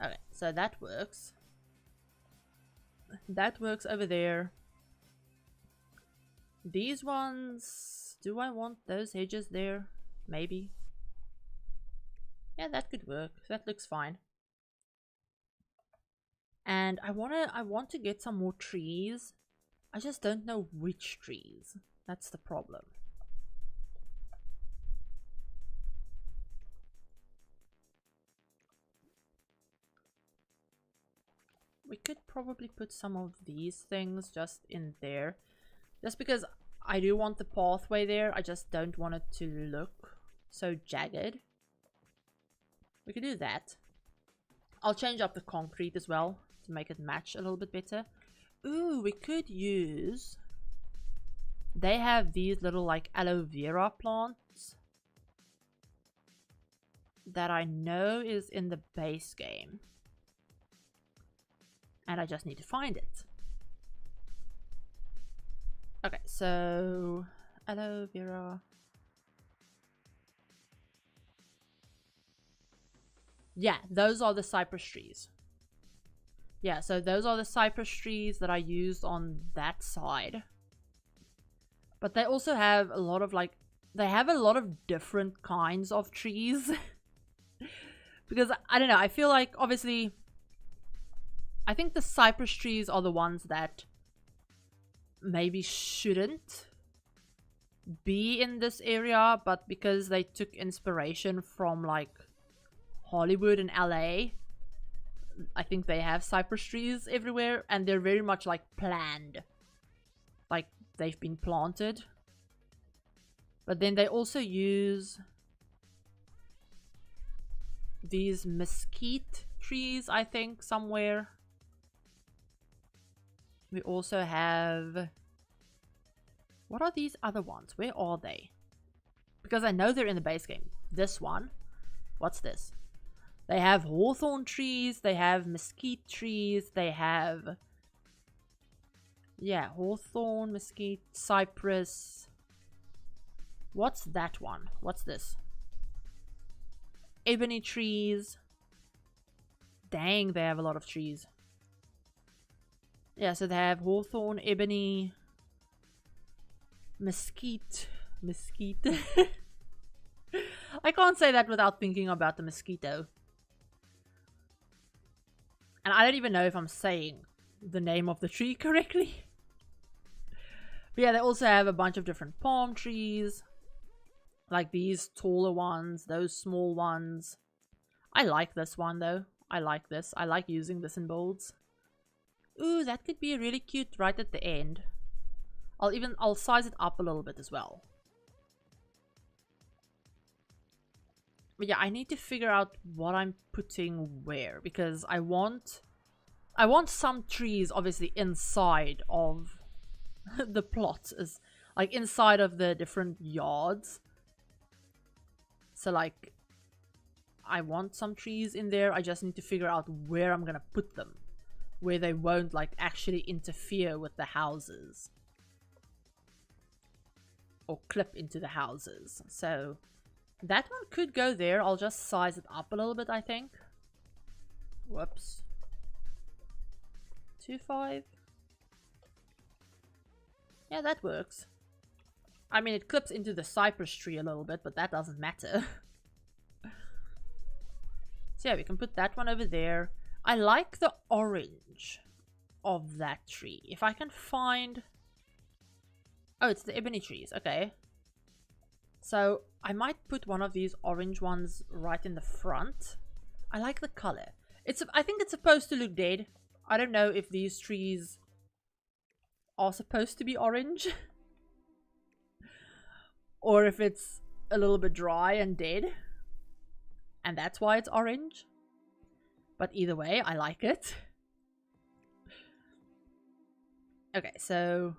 Okay, so that works. That works over there. These ones, do I want those hedges there? Maybe. Yeah, that could work. That looks fine. And I want to get some more trees. I just don't know which trees. That's the problem. We could probably put some of these things just in there. Just because I do want the pathway there. I just don't want it to look so jagged. We could do that. I'll change up the concrete as well to make it match a little bit better. Ooh, we could use they have these little like aloe vera plants that I know is in the base game. And I just need to find it. Okay, so aloe vera. Yeah, those are the cypress trees. Yeah, so those are the cypress trees that I used on that side. But they also have a lot of like, they have a lot of different kinds of trees. Because I don't know, I feel like obviously, I think the cypress trees are the ones that maybe shouldn't be in this area, but because they took inspiration from like Hollywood and LA, I think they have cypress trees everywhere, and they're very much like planned, like they've been planted. But then they also use these mesquite trees, I think, somewhere. We also have, what are these other ones? Where are they? Because I know they're in the base game. This one, what's this? They have hawthorn trees, they have mesquite trees, they have, yeah, hawthorn, mesquite, cypress. What's that one? What's this? Ebony trees. Dang, they have a lot of trees. Yeah, so they have hawthorn, ebony, mesquite. I can't say that without thinking about the mosquito. And I don't even know if I'm saying the name of the tree correctly. But yeah, they also have a bunch of different palm trees. Like these taller ones, those small ones. I like this one though. I like this. I like using this in builds. Ooh, that could be really cute right at the end. I'll size it up a little bit as well. But yeah, I need to figure out what I'm putting where, because I want some trees obviously inside of the plot, is like inside of the different yards. So like I want some trees in there. I just need to figure out where I'm gonna put them, where they won't like actually interfere with the houses or clip into the houses. So that one could go there. I'll just size it up a little bit, I think. Whoops. 2.5. Yeah, that works. I mean, it clips into the cypress tree a little bit, but that doesn't matter. So yeah, we can put that one over there. I like the orange of that tree. If I can find... Oh, it's the ebony trees. Okay. So I might put one of these orange ones right in the front. I like the color. I think it's supposed to look dead. I don't know if these trees are supposed to be orange. Or if it's a little bit dry and dead. And that's why it's orange. But either way, I like it. Okay, so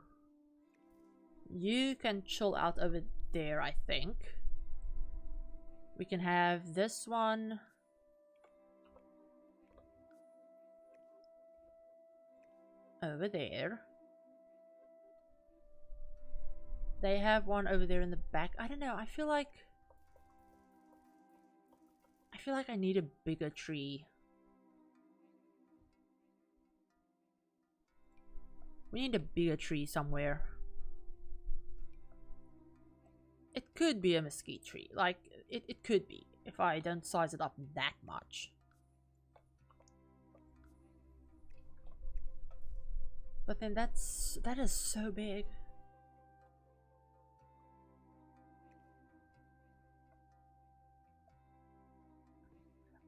you can chill out over there, I think. We can have this one. Over there. They have one over there in the back. I don't know, I feel like I need a bigger tree. We need a bigger tree somewhere. It could be a mesquite tree. Like, it could be, if I don't size it up that much. But then that is so big.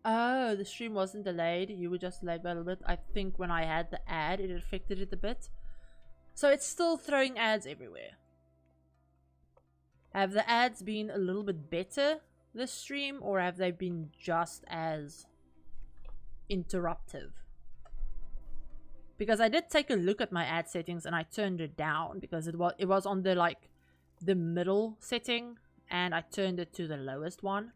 Oh, the stream wasn't delayed. You were just delayed by a little bit. I think when I had the ad, it affected it a bit. So it's still throwing ads everywhere. Have the ads been a little bit better this stream, or have they been just as interruptive? Because I did take a look at my ad settings and I turned it down because it was on the like the middle setting and I turned it to the lowest one.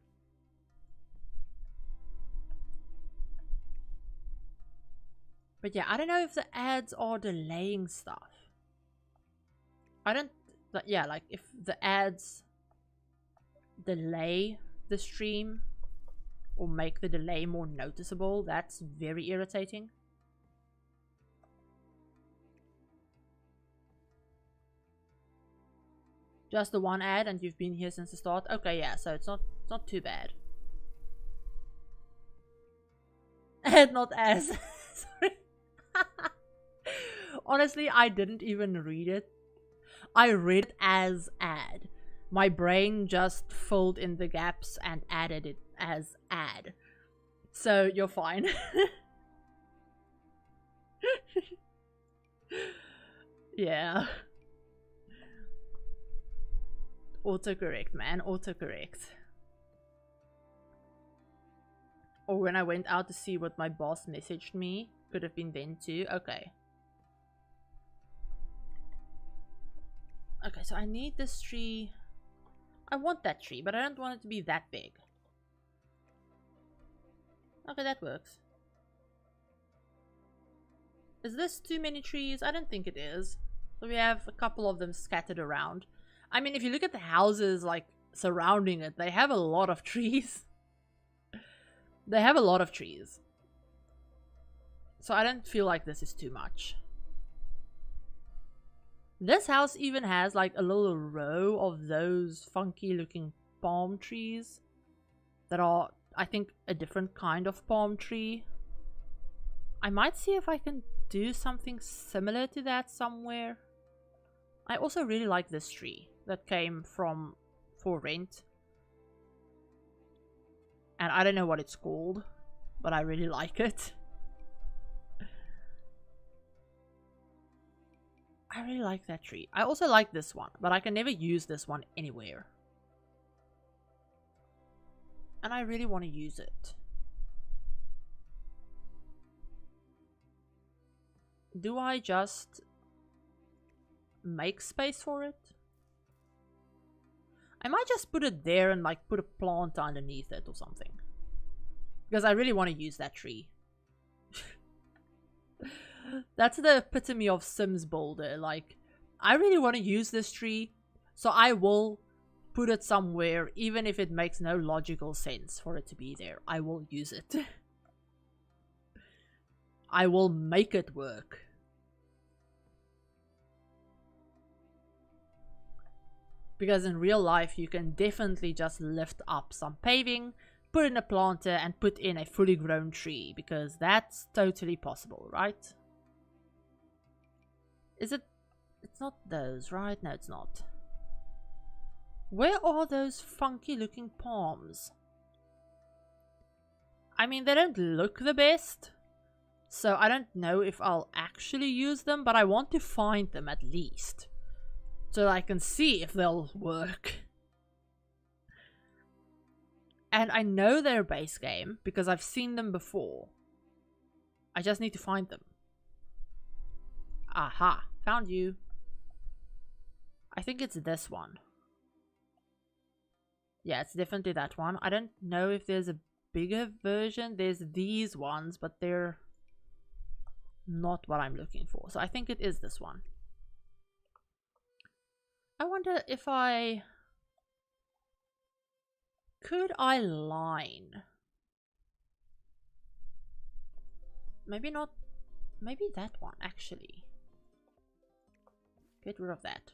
But yeah, I don't know if the ads are delaying stuff. I don't, yeah, like if the ads delay the stream or make the delay more noticeable, that's very irritating. Just the one ad and you've been here since the start? Okay, yeah, so it's not too bad. And not as. Sorry. Honestly, I didn't even read it. I read it as ad. My brain just filled in the gaps and added it as ad. So you're fine. Yeah. Autocorrect, man. Autocorrect. Or when I went out to see what my boss messaged me. Could have been then too. Okay. Okay, so I need this tree. I want that tree, but I don't want it to be that big. Okay, that works. Is this too many trees? I don't think it is. So we have a couple of them scattered around. I mean, if you look at the houses, like, surrounding it, they have a lot of trees. They have a lot of trees. So I don't feel like this is too much. This house even has, like, a little row of those funky-looking palm trees that are, I think, a different kind of palm tree. I might see if I can do something similar to that somewhere. I also really like this tree that came from For Rent. And I don't know what it's called, but I really like it. I really like that tree. I also like this one, but I can never use this one anywhere. And I really want to use it. Do I just make space for it? I might just put it there and like put a plant underneath it or something. Because I really want to use that tree. That's the epitome of Sims Builder. Like, I really want to use this tree, so I will put it somewhere, even if it makes no logical sense for it to be there. I will use it. I will make it work. Because in real life, you can definitely just lift up some paving, put in a planter, and put in a fully grown tree. Because that's totally possible, right? Is it? It's not those, right? No, it's not. Where are those funky looking palms? I mean, they don't look the best. So I don't know if I'll actually use them, but I want to find them at least. So that I can see if they'll work. And I know they're base game because I've seen them before. I just need to find them. Aha, found you. I think it's this one. Yeah, it's definitely that one. I don't know if there's a bigger version. There's these ones, but they're not what I'm looking for. So I think it is this one. I wonder if I... Could I line? Maybe not. Maybe that one, actually. Get rid of that.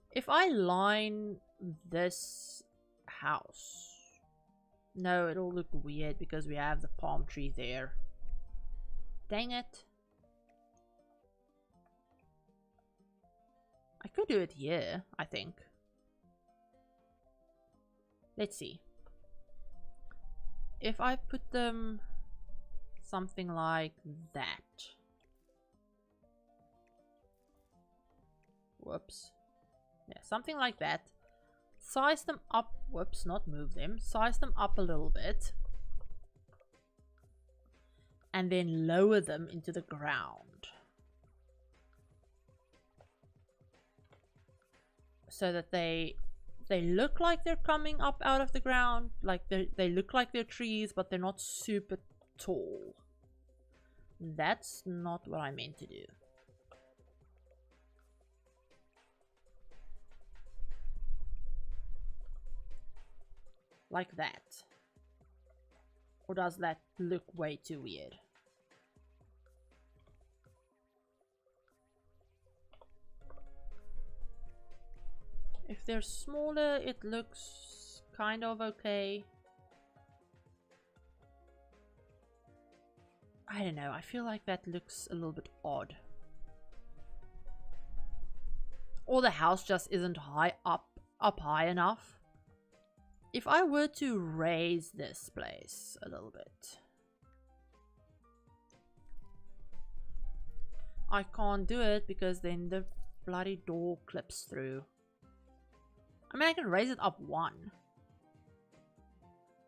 If I line this house... No, it'll look weird because we have the palm tree there. Dang it. I could do it here, I think. Let's see. If I put them something like that. Whoops. Yeah, something like that. Size them up. Whoops, not move them. Size them up a little bit. And then lower them into the ground. so that they look like they're coming up out of the ground, like they look like they're trees, but they're not super tall. That's not what I meant to do. Like that. Or does that look way too weird? If they're smaller, it looks kind of okay. I don't know, I feel like that looks a little bit odd. Or the house just isn't up high enough. If I were to raise this place a little bit. I can't do it because then the bloody door clips through. I mean, I can raise it up 1.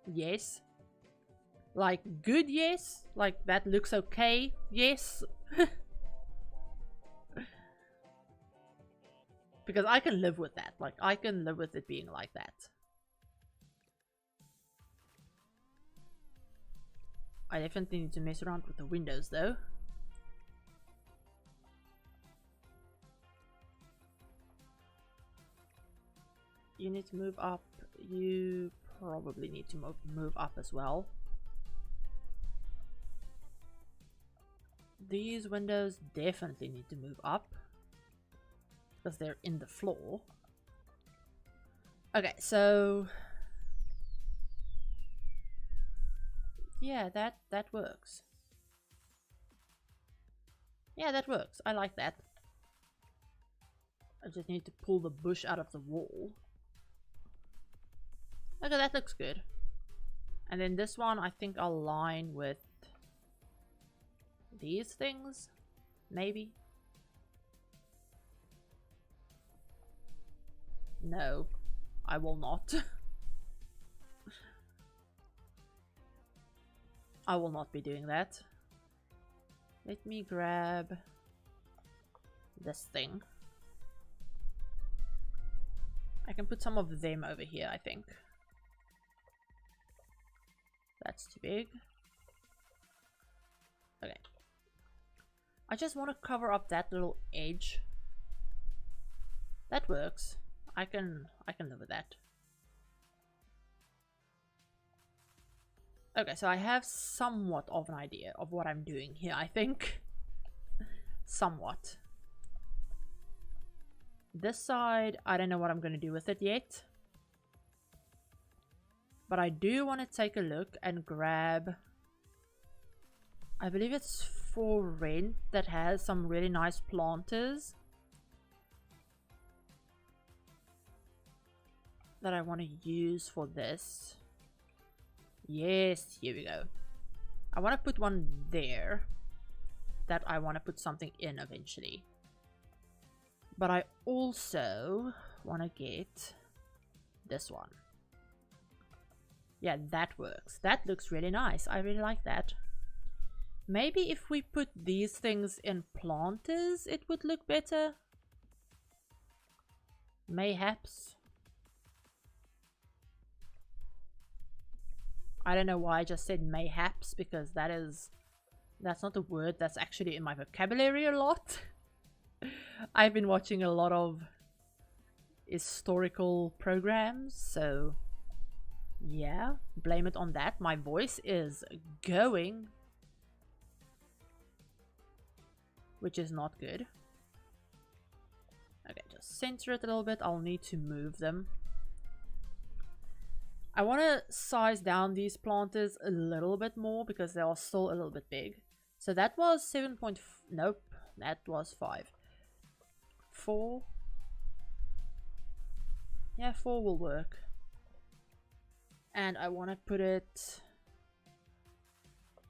Yes. Like, good, yes. Like, that looks okay, yes. Because I can live with that. Like, I can live with it being like that. I definitely need to mess around with the windows, though. You need to move up. You probably need to move up as well. These windows definitely need to move up because they're in the floor. Okay, so yeah, that works. Yeah, that works. I like that. I just need to pull the bush out of the wall. Okay, that looks good. And then this one I think I'll line with these things, maybe. No, I will not. I will not be doing that. Let me grab this thing. I can put some of them over here, I think. That's too big. Okay. I just want to cover up that little edge. That works. I can live with that. Okay, so I have somewhat of an idea of what I'm doing here, I think. Somewhat. This side, I don't know what I'm going to do with it yet. But I do want to take a look and grab, I believe it's for rent, that has some really nice planters that I want to use for this. Yes, here we go. I want to put one there that I want to put something in eventually. But I also want to get this one. Yeah, that works. That looks really nice. I really like that. Maybe if we put these things in planters, it would look better. Mayhaps. I don't know why I just said mayhaps, because that's not a word that's actually in my vocabulary a lot. I've been watching a lot of historical programs, so yeah, blame it on that. My voice is going, which is not good. Okay, just center it a little bit. I'll need to move them. I want to size down these planters a little bit more because they are still a little bit big. So that was 7. Nope, that was 5. 4. Yeah, 4 will work. And I want to put it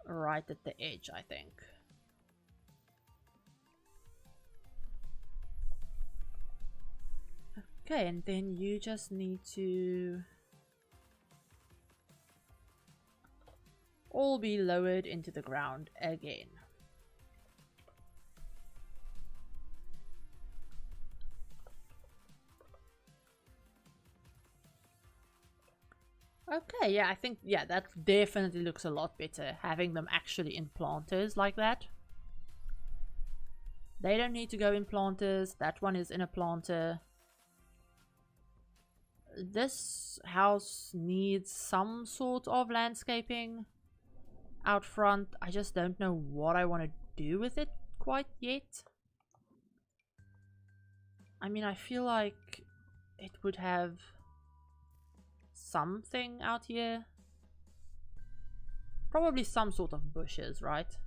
right at the edge, I think. Okay, and then you just need to all be lowered into the ground again. Okay, yeah, I think, yeah, that definitely looks a lot better, having them actually in planters like that. They don't need to go in planters. That one is in a planter. This house needs some sort of landscaping out front. I just don't know what I want to do with it quite yet. I mean, I feel like it would have something out here. Probably some sort of bushes, right?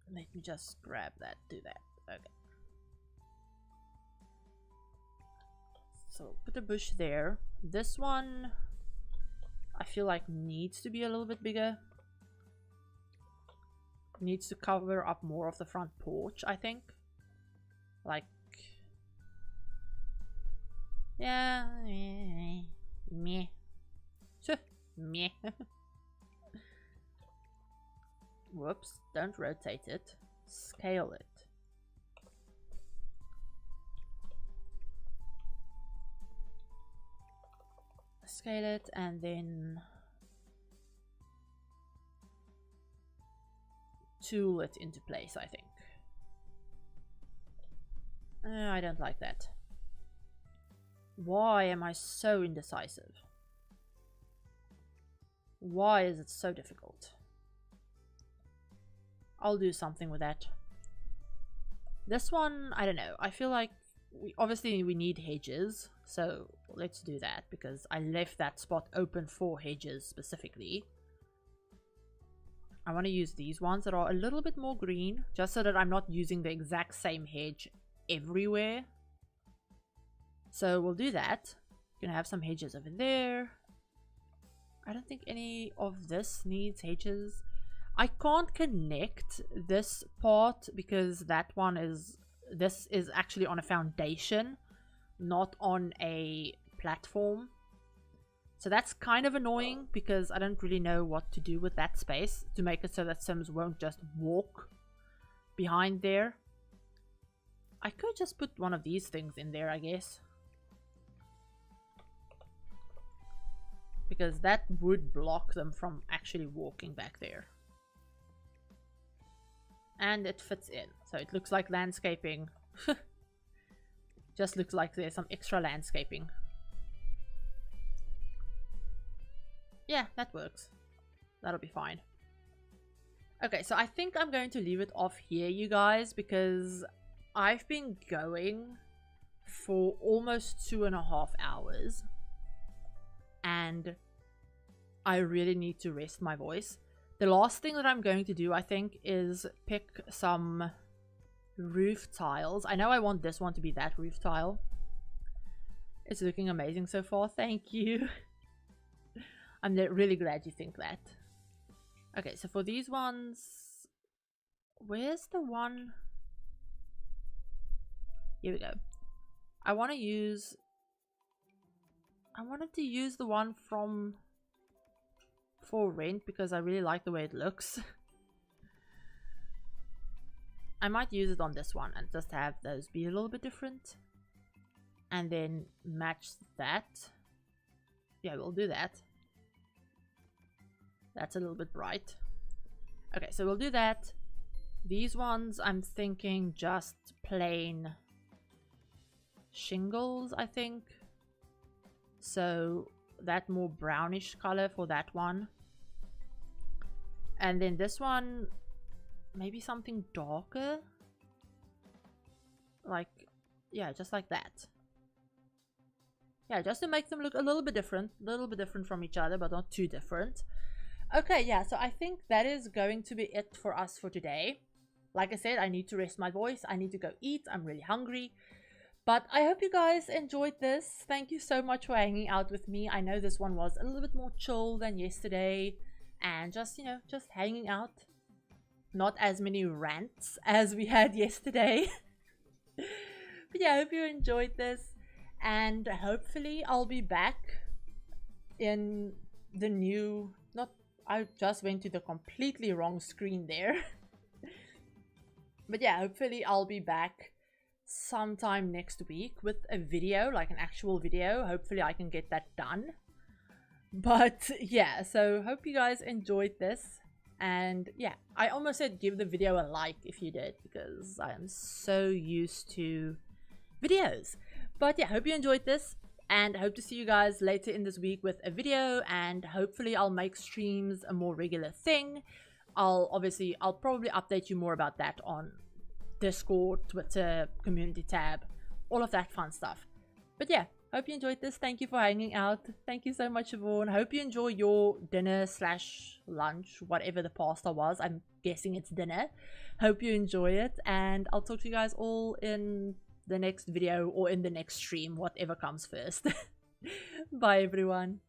Let me just grab that, do that. Okay. So put a bush there. This one I feel like needs to be a little bit bigger. Needs to cover up more of the front porch, I think. Like, yeah, meh. Meh. Whoops, don't rotate it. Scale it. Scale it and then tool it into place, I think. I don't like that. Why am I so indecisive? Why is it so difficult? I'll do something with that. This one, I don't know. I feel like obviously we need hedges, so let's do that because I left that spot open for hedges specifically. I want to use these ones that are a little bit more green, just so that I'm not using the exact same hedge everywhere. So we'll do that. Gonna have some hedges over there. I don't think any of this needs hedges. I can't connect this part because that one is, this is actually on a foundation, not on a platform. So that's kind of annoying because I don't really know what to do with that space to make it so that Sims won't just walk behind there. I could just put one of these things in there, I guess. Because that would block them from actually walking back there. And it fits in. So it looks like landscaping. Just looks like there's some extra landscaping. Yeah, that works. That'll be fine. Okay, so I think I'm going to leave it off here, you guys, because I've been going for almost 2.5 hours. And I really need to rest my voice. The last thing that I'm going to do, I think, is pick some roof tiles. I know I want this one to be that roof tile. It's looking amazing so far. Thank you. I'm really glad you think that. Okay, so for these ones, where's the one? Here we go. I wanted to use the one from For Rent because I really like the way it looks. I might use it on this one and just have those be a little bit different. And then match that. Yeah, we'll do that. That's a little bit bright. Okay, so we'll do that. These ones, I'm thinking just plain shingles, I think. So that more brownish color for that one. And then this one, maybe something darker. Like, yeah, just like that. Yeah, just to make them look a little bit different from each other, but not too different. Okay, yeah, so I think that is going to be it for us for today. Like I said, I need to rest my voice. I need to go eat. I'm really hungry. But I hope you guys enjoyed this. Thank you so much for hanging out with me. I know this one was a little bit more chill than yesterday. And just, you know, just hanging out. Not as many rants as we had yesterday. But yeah, I hope you enjoyed this. And hopefully I'll be back in the new... I just went to the completely wrong screen there. But yeah, hopefully I'll be back sometime next week with a video, like an actual video. Hopefully I can get that done. But yeah, so hope you guys enjoyed this. And yeah, I almost said give the video a like if you did, because I am so used to videos. But yeah, hope you enjoyed this, and hope to see you guys later in this week with a video, and hopefully I'll make streams a more regular thing. I'll probably update you more about that on Discord, Twitter, community tab, all of that fun stuff. But yeah, hope you enjoyed this. Thank you for hanging out. Thank you so much, everyone. Hope you enjoy your dinner / lunch, whatever the pasta was. I'm guessing it's dinner. Hope you enjoy it, and I'll talk to you guys all in the next video or in the next stream, whatever comes first. Bye, everyone.